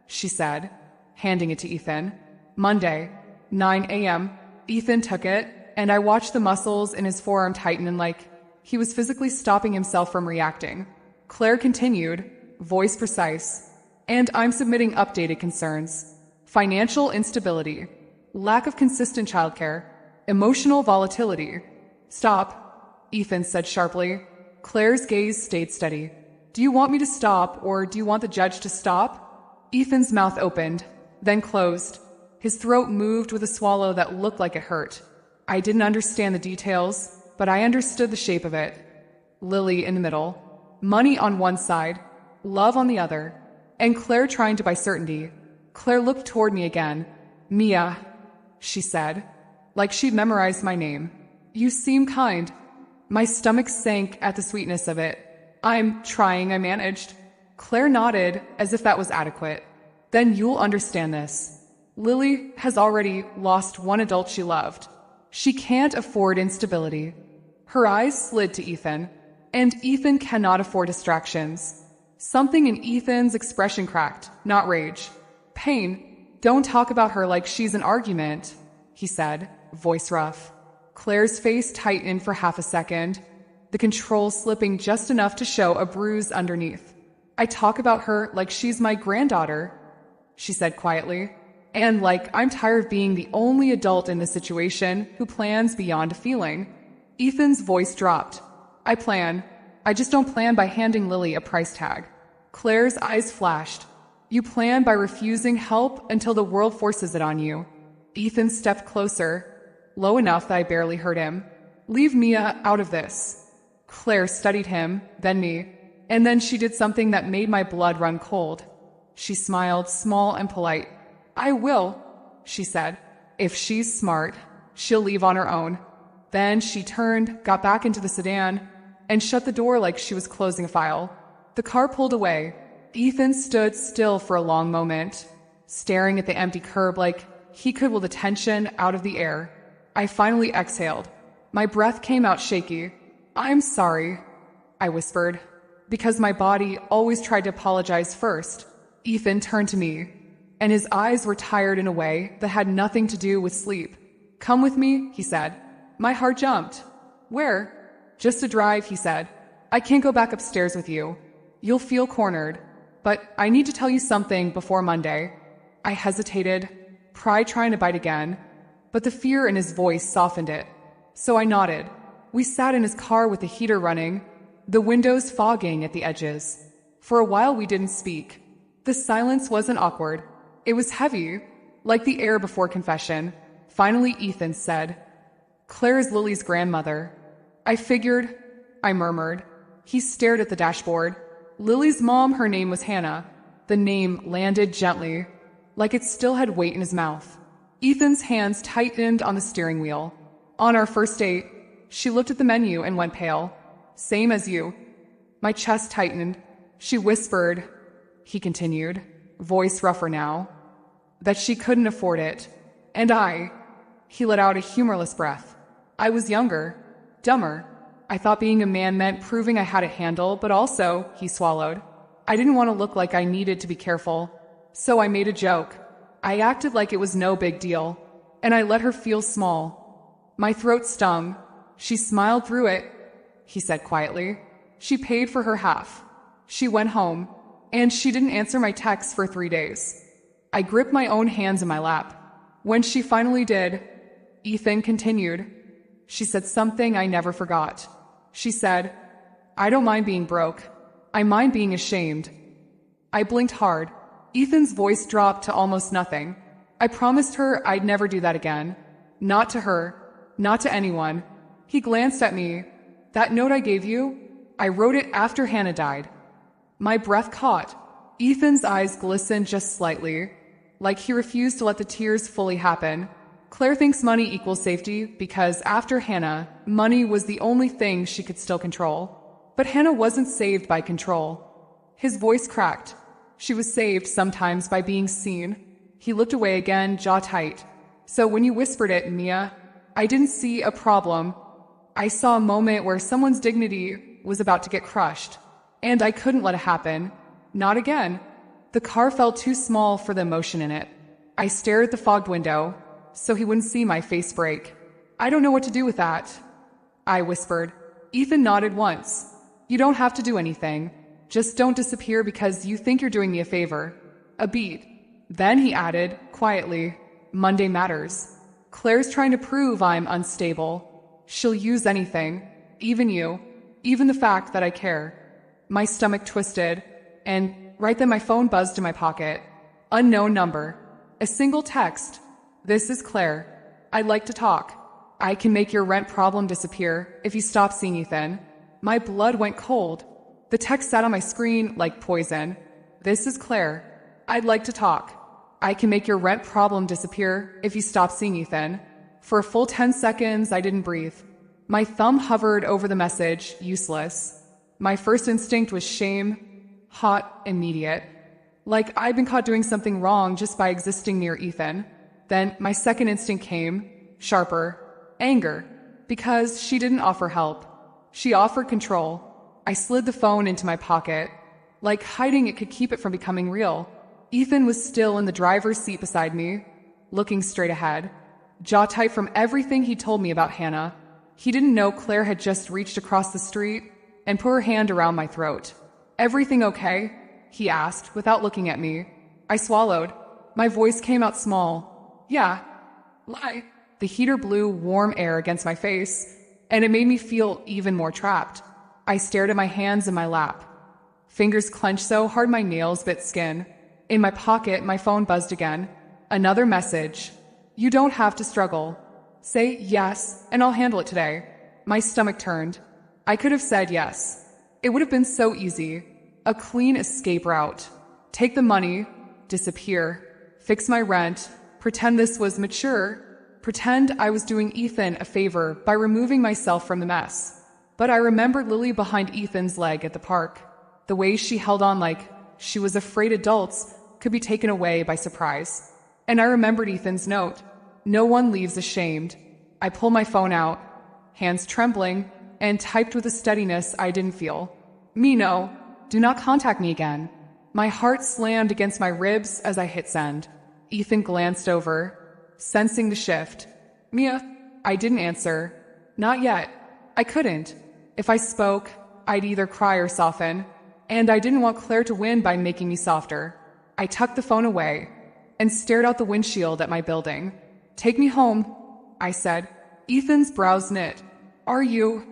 she said, handing it to Ethan. Monday, 9 a.m. Ethan took it, and I watched the muscles in his forearm tighten like he was physically stopping himself from reacting. Claire continued, voice precise. And I'm submitting updated concerns. Financial instability, lack of consistent childcare, emotional volatility. Stop, Ethan said sharply. Claire's gaze stayed steady. Do you want me to stop, or do you want the judge to stop? Ethan's mouth opened, then closed. His throat moved with a swallow that looked like it hurt. I didn't understand the details, but I understood the shape of it. Lily in the middle, money on one side, love on the other, and Claire trying to buy certainty. Claire looked toward me again. Mia, she said, like she'd memorized my name. You seem kind. My stomach sank at the sweetness of it. I'm trying, I managed. Claire nodded as if that was adequate. Then you'll understand this. Lily has already lost one adult she loved. She can't afford instability. Her eyes slid to Ethan, and Ethan cannot afford distractions. Something in Ethan's expression cracked, not rage. Pain. Don't talk about her like she's an argument, he said, voice rough. Claire's face tightened for half a second, the control slipping just enough to show a bruise underneath. I talk about her like she's my granddaughter, she said quietly, and like I'm tired of being the only adult in this situation who plans beyond a feeling. Ethan's voice dropped. I plan. I just don't plan by handing Lily a price tag. Claire's eyes flashed. You plan by refusing help until the world forces it on you. Ethan stepped closer, low enough that I barely heard him. Leave Mia out of this. Claire studied him, then me, and then she did something that made my blood run cold. She smiled, small and polite. I will, she said. If she's smart, she'll leave on her own. Then she turned, got back into the sedan, and shut the door like she was closing a file. The car pulled away. Ethan stood still for a long moment, staring at the empty curb like he could will the tension out of the air. I finally exhaled. My breath came out shaky. I'm sorry, I whispered, because my body always tried to apologize first. Ethan turned to me, and his eyes were tired in a way that had nothing to do with sleep. Come with me, he said. My heart jumped. Where? Just a drive, he said. I can't go back upstairs with you. You'll feel cornered. But I need to tell you something before Monday. I hesitated, pride trying to bite again, but the fear in his voice softened it. So I nodded. We sat in his car with the heater running, the windows fogging at the edges. For a while we didn't speak. The silence wasn't awkward. It was heavy, like the air before confession. Finally Ethan said, Claire is Lily's grandmother. I figured, I murmured. He stared at the dashboard. Lily's mom, her name was Hannah. The name landed gently, like it still had weight in his mouth. Ethan's hands tightened on the steering wheel. On our first date, she looked at the menu and went pale. Same as you. My chest tightened. She whispered, he continued, voice rougher now, that she couldn't afford it. And he let out a humorless breath. I was younger, dumber. I thought being a man meant proving I had a handle, but also, he swallowed, I didn't want to look like I needed to be careful. So I made a joke. I acted like it was no big deal, and I let her feel small. My throat stung. She smiled through it, he said quietly. She paid for her half. She went home, and she didn't answer my texts for 3 days. I gripped my own hands in my lap. When she finally did, Ethan continued. She said something I never forgot. She said, I don't mind being broke. I mind being ashamed. I blinked hard. Ethan's voice dropped to almost nothing. I promised her I'd never do that again. Not to her. Not to anyone. He glanced at me. That note I gave you? I wrote it after Hannah died. My breath caught. Ethan's eyes glistened just slightly, like he refused to let the tears fully happen. Claire thinks money equals safety because after Hannah, money was the only thing she could still control. But Hannah wasn't saved by control. His voice cracked. She was saved sometimes by being seen. He looked away again, jaw tight. So when you whispered it, Mia, I didn't see a problem. I saw a moment where someone's dignity was about to get crushed. And I couldn't let it happen. Not again. The car felt too small for the emotion in it. I stared at the fogged window, so he wouldn't see my face break. I don't know what to do with that, I whispered. Ethan nodded once. You don't have to do anything. Just don't disappear because you think you're doing me a favor. A beat. Then he added, quietly, Monday matters. Claire's trying to prove I'm unstable. She'll use anything, even you, even the fact that I care. My stomach twisted, and right then my phone buzzed in my pocket. Unknown number. A single text. This is Claire. I'd like to talk. I can make your rent problem disappear if you stop seeing Ethan. My blood went cold. The text sat on my screen like poison. This is Claire. I'd like to talk. I can make your rent problem disappear if you stop seeing Ethan. For a full 10 seconds, I didn't breathe. My thumb hovered over the message, useless. My first instinct was shame, hot, immediate. Like I'd been caught doing something wrong just by existing near Ethan. Then my second instinct came, sharper, anger, because she didn't offer help. She offered control. I slid the phone into my pocket. Like hiding it could keep it from becoming real. Ethan was still in the driver's seat beside me, looking straight ahead, jaw tight from everything he told me about Hannah. He didn't know Claire had just reached across the street and put her hand around my throat. "Everything okay?" he asked without looking at me. I swallowed. My voice came out small. "Yeah." Lie. The heater blew warm air against my face, and it made me feel even more trapped. I stared at my hands in my lap. Fingers clenched so hard my nails bit skin. In my pocket, my phone buzzed again. Another message. "You don't have to struggle. Say yes, and I'll handle it today." My stomach turned. I could have said yes. It would have been so easy. A clean escape route. Take the money, disappear, fix my rent, pretend this was mature, pretend I was doing Ethan a favor by removing myself from the mess. But I remembered Lily behind Ethan's leg at the park. The way she held on like she was afraid adults could be taken away by surprise. And I remembered Ethan's note. No one leaves ashamed. I pulled my phone out, hands trembling, and typed with a steadiness I didn't feel. "Me no. Do not contact me again." My heart slammed against my ribs as I hit send. Ethan glanced over, sensing the shift. "Mia?" I didn't answer. Not yet. I couldn't. If I spoke, I'd either cry or soften, and I didn't want Claire to win by making me softer. I tucked the phone away and stared out the windshield at my building. "Take me home," I said. Ethan's brows knit. "Are you?"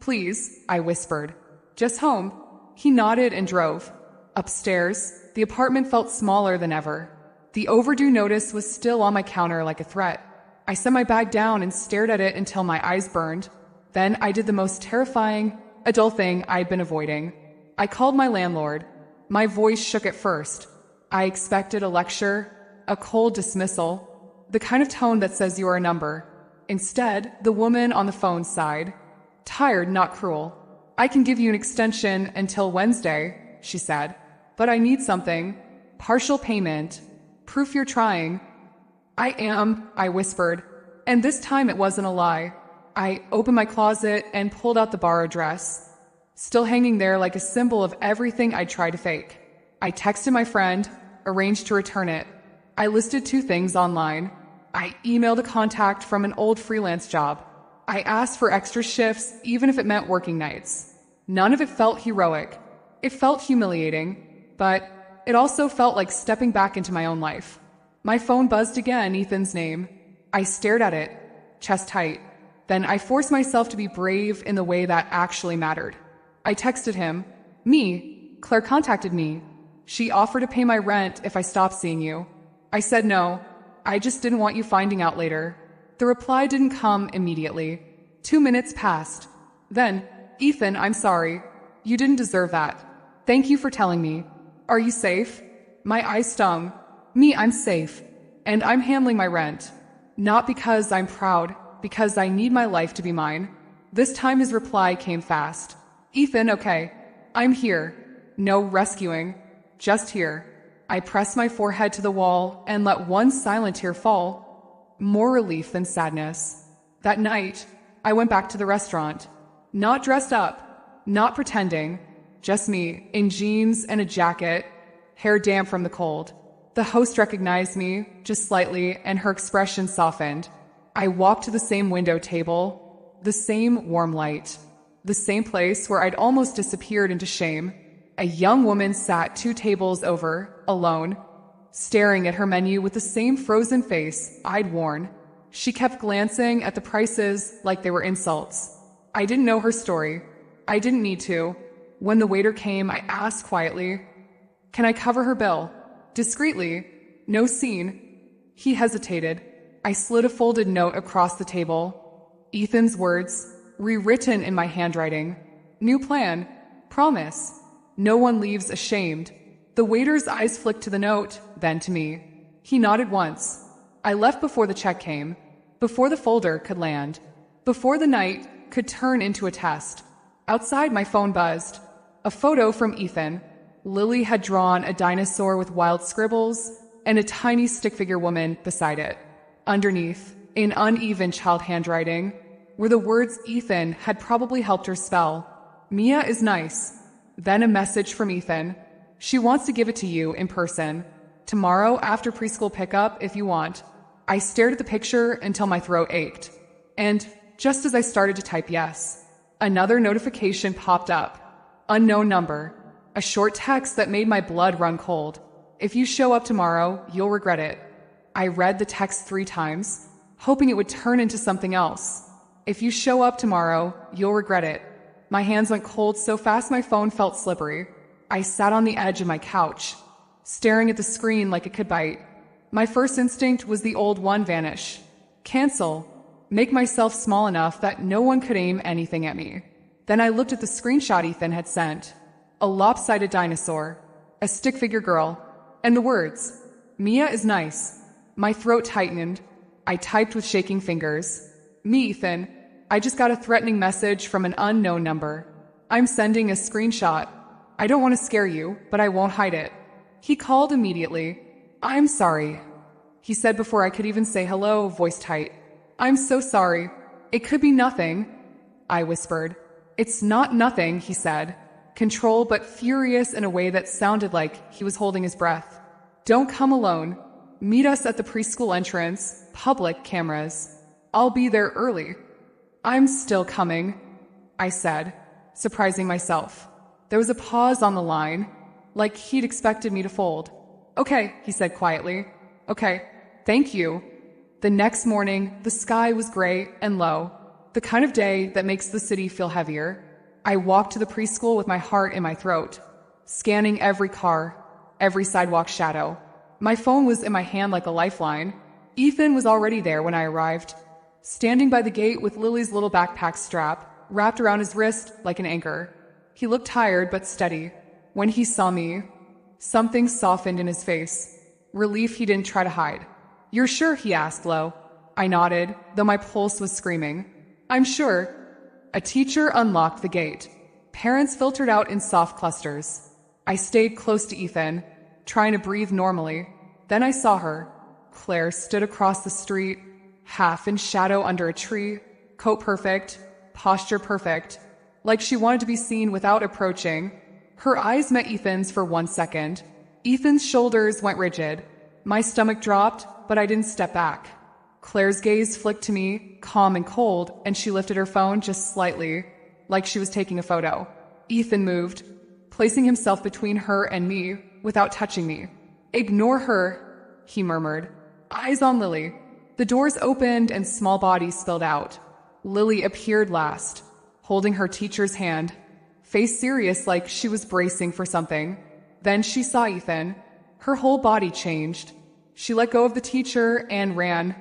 "Please," I whispered. "Just home." He nodded and drove. Upstairs, the apartment felt smaller than ever. The overdue notice was still on my counter like a threat. I set my bag down and stared at it until my eyes burned. Then I did the most terrifying, adult thing I'd been avoiding. I called my landlord. My voice shook at first. I expected a lecture, a cold dismissal, the kind of tone that says you are a number. Instead, the woman on the phone sighed. Tired, not cruel. "I can give you an extension until Wednesday," she said. "But I need something. Partial payment. Proof you're trying." "I am," I whispered. And this time it wasn't a lie. I opened my closet and pulled out the borrowed dress, still hanging there like a symbol of everything I'd tried to fake. I texted my friend, arranged to return it. I listed 2 things online. I emailed a contact from an old freelance job. I asked for extra shifts, even if it meant working nights. None of it felt heroic. It felt humiliating, but it also felt like stepping back into my own life. My phone buzzed again, Ethan's name. I stared at it, chest tight. Then I forced myself to be brave in the way that actually mattered. I texted him. "Me. Claire contacted me. She offered to pay my rent if I stopped seeing you. I said no. I just didn't want you finding out later." The reply didn't come immediately. 2 minutes passed. Then, "Ethan, I'm sorry. You didn't deserve that. Thank you for telling me. Are you safe?" My eyes stung. "Me, I'm safe. And I'm handling my rent. Not because I'm proud, because I need my life to be mine." This time his reply came fast. "Ethan, okay. I'm here. No rescuing. Just here." I pressed my forehead to the wall and let one silent tear fall. More relief than sadness. That night, I went back to the restaurant. Not dressed up, not pretending, just me, in jeans and a jacket, hair damp from the cold. The host recognized me, just slightly, and her expression softened. I walked to the same window table, the same warm light, the same place where I'd almost disappeared into shame. A young woman sat 2 tables over, alone, staring at her menu with the same frozen face I'd worn. She kept glancing at the prices like they were insults. I didn't know her story. I didn't need to. When the waiter came, I asked quietly, "Can I cover her bill?" Discreetly. No scene. He hesitated. I slid a folded note across the table. Ethan's words, rewritten in my handwriting. "New plan. Promise. No one leaves ashamed." The waiter's eyes flicked to the note, then to me. He nodded once. I left before the check came, before the folder could land, before the night could turn into a test. Outside, my phone buzzed. A photo from Ethan. Lily had drawn a dinosaur with wild scribbles and a tiny stick figure woman beside it. Underneath, in uneven child handwriting, were the words Ethan had probably helped her spell. Mia is nice. Then a message from Ethan. She wants to give it to you in person. Tomorrow after preschool pickup if you want. I stared at the picture until my throat ached. And just as I started to type yes, another notification popped up. Unknown number. A short text that made my blood run cold. If you show up tomorrow, you'll regret it. I read the text 3 times, hoping it would turn into something else. If you show up tomorrow, you'll regret it. My hands went cold so fast my phone felt slippery. I sat on the edge of my couch, staring at the screen like it could bite. My first instinct was the old one vanish. Cancel. Make myself small enough that no one could aim anything at me. Then I looked at the screenshot Ethan had sent. A lopsided dinosaur, a stick figure girl, and the words, Mia is nice. My throat tightened. I typed with shaking fingers. Me, Ethan. I just got a threatening message from an unknown number. I'm sending a screenshot. I don't want to scare you, but I won't hide it. He called immediately. I'm sorry, he said before I could even say hello, voice tight. I'm so sorry. It could be nothing, I whispered. It's not nothing, he said. Control but furious in a way that sounded like he was holding his breath. Don't come alone. Meet us at the preschool entrance, public cameras. I'll be there early. I'm still coming, I said, surprising myself. There was a pause on the line, like he'd expected me to fold. Okay, he said quietly. Okay, thank you. The next morning, the sky was gray and low, the kind of day that makes the city feel heavier. I walked to the preschool with my heart in my throat, scanning every car, every sidewalk shadow. My phone was in my hand like a lifeline. Ethan was already there when I arrived, standing by the gate with Lily's little backpack strap wrapped around his wrist like an anchor. He looked tired but steady. When he saw me, something softened in his face. Relief he didn't try to hide. You're sure? He asked low. I nodded, though my pulse was screaming. I'm sure. A teacher unlocked the gate. Parents filtered out in soft clusters. I stayed close to Ethan, trying to breathe normally. Then I saw her. Claire stood across the street, half in shadow under a tree, coat perfect, posture perfect, like she wanted to be seen without approaching. Her eyes met Ethan's for 1 second. Ethan's shoulders went rigid. My stomach dropped, but I didn't step back. Claire's gaze flicked to me, calm and cold, and she lifted her phone just slightly, like she was taking a photo. Ethan moved, placing himself between her and me without touching me. Ignore her, he murmured. Eyes on Lily. The doors opened and small bodies spilled out. Lily appeared last, holding her teacher's hand, face serious like she was bracing for something. Then she saw Ethan. Her whole body changed. She let go of the teacher and ran.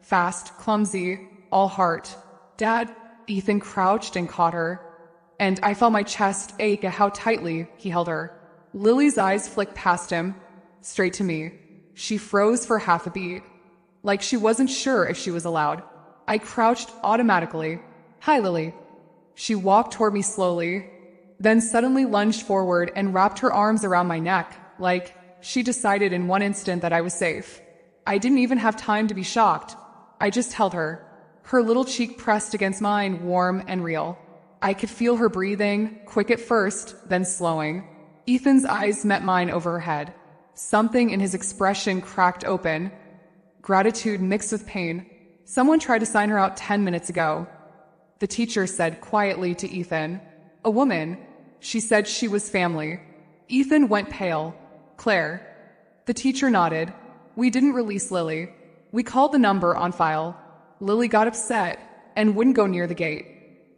Fast, clumsy, all heart. Dad, Ethan crouched and caught her. And I felt my chest ache at how tightly he held her. Lily's eyes flicked past him, straight to me. She froze for half a beat, like she wasn't sure if she was allowed. I crouched automatically. Hi, Lily. She walked toward me slowly, then suddenly lunged forward and wrapped her arms around my neck, like she decided in one instant that I was safe. I didn't even have time to be shocked. I just held her, her little cheek pressed against mine, warm and real. I could feel her breathing, quick at first, then slowing. Ethan's eyes met mine over her head. Something in his expression cracked open. Gratitude mixed with pain. Someone tried to sign her out 10 minutes ago. The teacher said quietly to Ethan. A woman. She said she was family. Ethan went pale. Claire. The teacher nodded. We didn't release Lily. We called the number on file. Lily got upset and wouldn't go near the gate.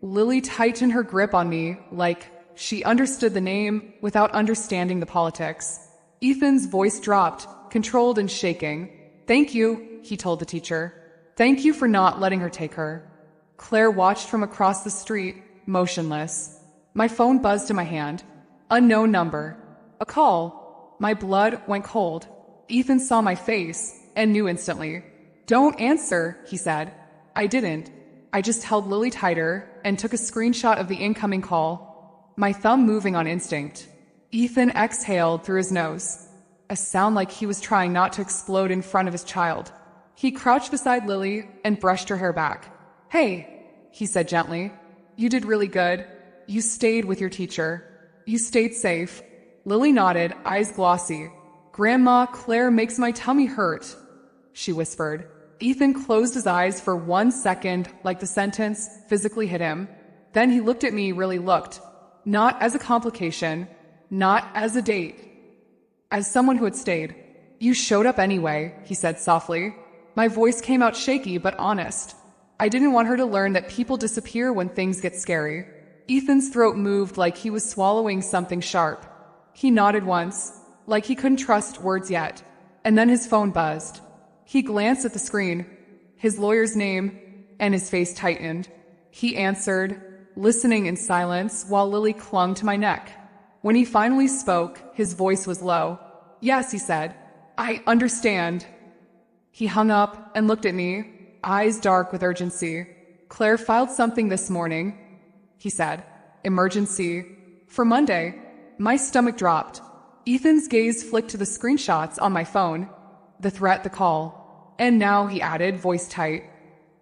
Lily tightened her grip on me like she understood the name without understanding the politics. Ethan's voice dropped, controlled and shaking. Thank you, he told the teacher. Thank you for not letting her take her. Claire watched from across the street, motionless. My phone buzzed in my hand. Unknown number. A call. My blood went cold. Ethan saw my face and knew instantly. Don't answer, he said. I didn't. I just held Lily tighter and took a screenshot of the incoming call. my thumb moving on instinct. Ethan exhaled through his nose, a sound like he was trying not to explode in front of his child. He crouched beside Lily and brushed her hair back. "Hey," he said gently, "you did really good. You stayed with your teacher. You stayed safe." Lily nodded, eyes glossy. "Grandma, Claire makes my tummy hurt," she whispered. Ethan closed his eyes for 1 second, like the sentence physically hit him. Then he looked at me, really looked. Not as a complication, not as a date, as someone who had stayed. "You showed up anyway," he said softly. My voice came out shaky but honest. I didn't want her to learn that people disappear when things get scary. Ethan's throat moved like he was swallowing something sharp. He nodded once, like he couldn't trust words yet, and then his phone buzzed. He glanced at the screen, his lawyer's name, and his face tightened. He answered, listening in silence while Lily clung to my neck. When he finally spoke, his voice was low. "Yes," he said. "I understand." He hung up and looked at me, eyes dark with urgency. "Claire filed something this morning," he said. "Emergency. For Monday." My stomach dropped. Ethan's gaze flicked to the screenshots on my phone. The threat, the call. "And now," he added, voice tight,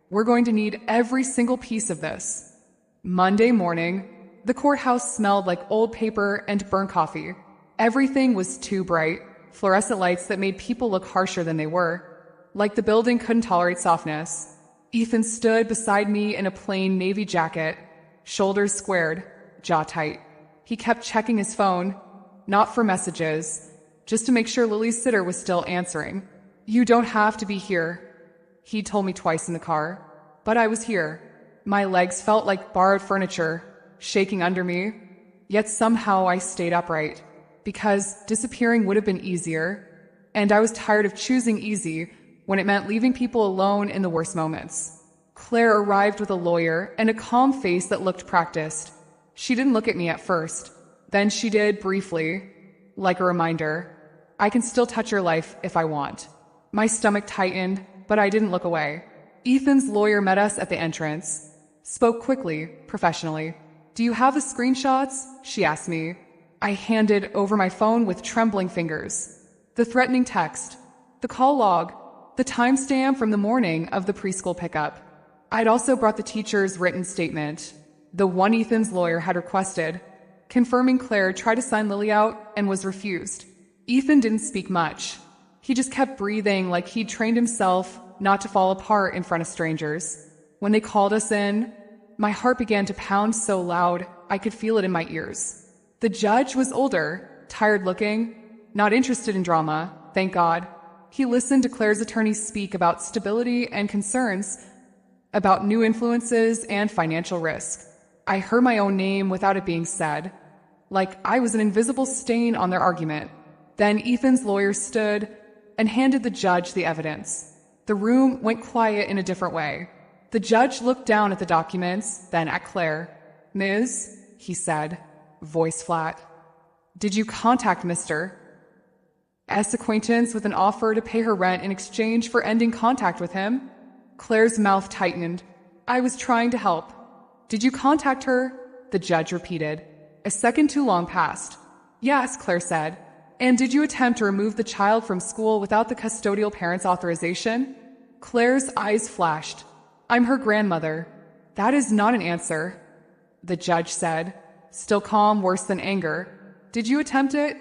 "we're going to need every single piece of this." Monday morning, the courthouse smelled like old paper and burnt coffee. Everything was too bright, fluorescent lights that made people look harsher than they were. Like the building couldn't tolerate softness. Ethan stood beside me in a plain navy jacket, shoulders squared, jaw tight. He kept checking his phone, not for messages, just to make sure Lily's sitter was still answering. "You don't have to be here," he told me twice in the car. But I was here. My legs felt like borrowed furniture, shaking under me. Yet somehow I stayed upright, because disappearing would have been easier, and I was tired of choosing easy when it meant leaving people alone in the worst moments. Claire arrived with a lawyer and a calm face that looked practiced. She didn't look at me at first. Then she did, briefly, like a reminder. I can still touch your life if I want. My stomach tightened, but I didn't look away. Ethan's lawyer met us at the entrance, spoke quickly, professionally. "Do you have the screenshots?" she asked me. I handed over my phone with trembling fingers. The threatening text, the call log, the timestamp from the morning of the preschool pickup. I'd also brought the teacher's written statement, the one Ethan's lawyer had requested, confirming Claire tried to sign Lily out and was refused. Ethan didn't speak much. He just kept breathing like he'd trained himself not to fall apart in front of strangers. When they called us in, my heart began to pound so loud I could feel it in my ears. The judge was older, tired-looking, not interested in drama, thank God. He listened to Claire's attorney speak about stability and concerns, about new influences and financial risk. I heard my own name without it being said, like I was an invisible stain on their argument. Then Ethan's lawyer stood and handed the judge the evidence. The room went quiet in a different way. The judge looked down at the documents, then at Claire. "Ms., he said, voice flat, "did you contact Mr. S. acquaintance with an offer to pay her rent in exchange for ending contact with him?" Claire's mouth tightened. "I was trying to help." "Did you contact her?" the judge repeated. A second too long passed. "Yes," Claire said. "And did you attempt to remove the child from school without the custodial parent's authorization?" Claire's eyes flashed. "I'm her grandmother." "That is not an answer," the judge said, still calm, worse than anger. "Did you attempt it?"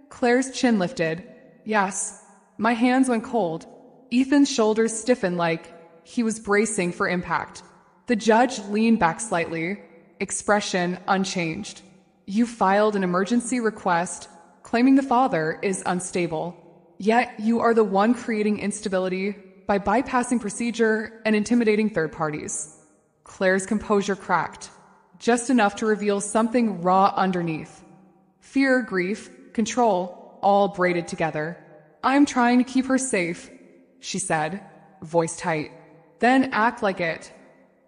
Claire's chin lifted. "Yes." My hands went cold. Ethan's shoulders stiffened like he was bracing for impact. The judge leaned back slightly, expression unchanged. "You filed an emergency request claiming the father is unstable. Yet you are the one creating instability by bypassing procedure and intimidating third parties." Claire's composure cracked, just enough to reveal something raw underneath. Fear, grief, control, all braided together. "I'm trying to keep her safe," she said, voice tight. "Then act like it,"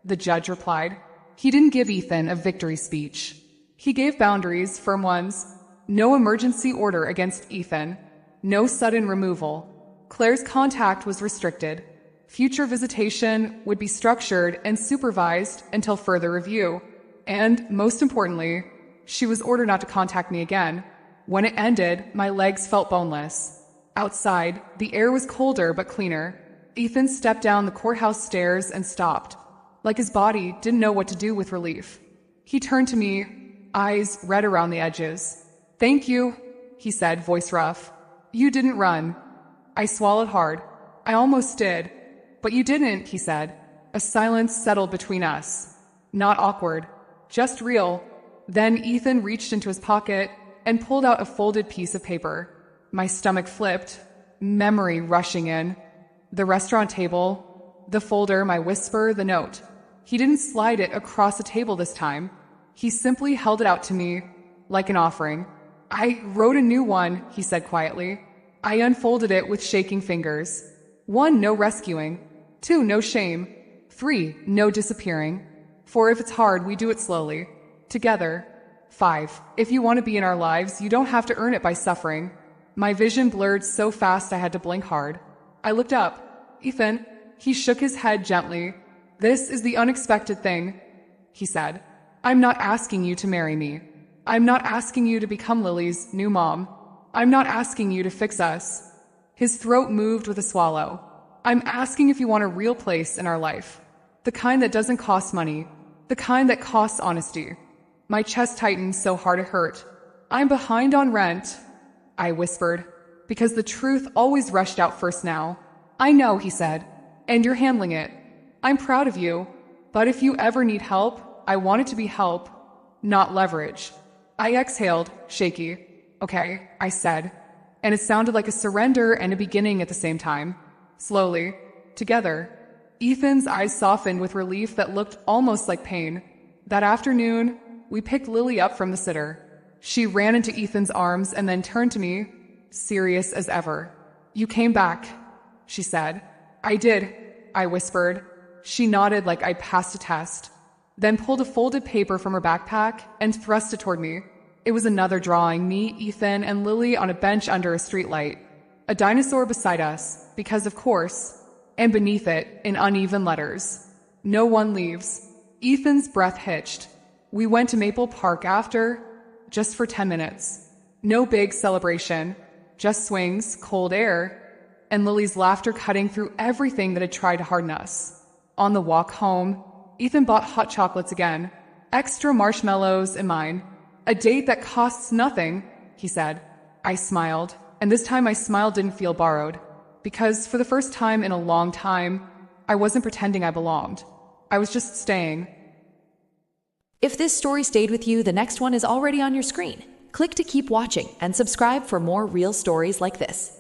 the judge replied. He didn't give Ethan a victory speech. He gave boundaries, firm ones. No emergency order against Ethan. No sudden removal. Claire's contact was restricted. Future visitation would be structured and supervised until further review. And, most importantly, She was ordered not to contact me again. When it ended, my legs felt boneless. Outside, the air was colder but cleaner. Ethan stepped down the courthouse stairs and stopped, like his body didn't know what to do with relief. He turned to me, eyes red around the edges. "Thank you," he said, voice rough. "You didn't run." I swallowed hard. "I almost did." "But you didn't," he said. A silence settled between us. Not awkward, just real. Then Ethan reached into his pocket and pulled out a folded piece of paper. My stomach flipped, memory rushing in. The restaurant table, the folder, my whisper, the note. He didn't slide it across the table this time. He simply held it out to me, like an offering. "I wrote a new one," he said quietly. I unfolded it with shaking fingers. 1, no rescuing. 2, no shame. 3, no disappearing. 4, if it's hard, we do it slowly. Together. 5, if you want to be in our lives, you don't have to earn it by suffering. My vision blurred so fast I had to blink hard. I looked up. "Ethan." He shook his head gently. "This is the unexpected thing," he said. "I'm not asking you to marry me. I'm not asking you to become Lily's new mom. I'm not asking you to fix us." His throat moved with a swallow. "I'm asking if you want a real place in our life. The kind that doesn't cost money. The kind that costs honesty." My chest tightened so hard it hurt. "I'm behind on rent," I whispered, because the truth always rushed out first now. "I know," he said, "and you're handling it. I'm proud of you. But if you ever need help, I want it to be help, not leverage." I exhaled, shaky. "Okay," I said, and it sounded like a surrender and a beginning at the same time. Slowly, together. Ethan's eyes softened with relief that looked almost like pain. That afternoon, we picked Lily up from the sitter. She ran into Ethan's arms and then turned to me, serious as ever. "You came back," she said. "I did," I whispered. She nodded like I'd passed a test, then pulled a folded paper from her backpack and thrust it toward me. It was another drawing, me, Ethan, and Lily on a bench under a streetlight. A dinosaur beside us, because of course, and beneath it, in uneven letters, "No one leaves." Ethan's breath hitched. We went to Maple Park after, just for 10 minutes. No big celebration, just swings, cold air, and Lily's laughter cutting through everything that had tried to harden us. On the walk home, Ethan bought hot chocolates again, extra marshmallows and mine. "A date that costs nothing," he said. I smiled, and this time my smile didn't feel borrowed, because for the first time in a long time, I wasn't pretending I belonged. I was just staying. If this story stayed with you, the next one is already on your screen. Click to keep watching and subscribe for more real stories like this.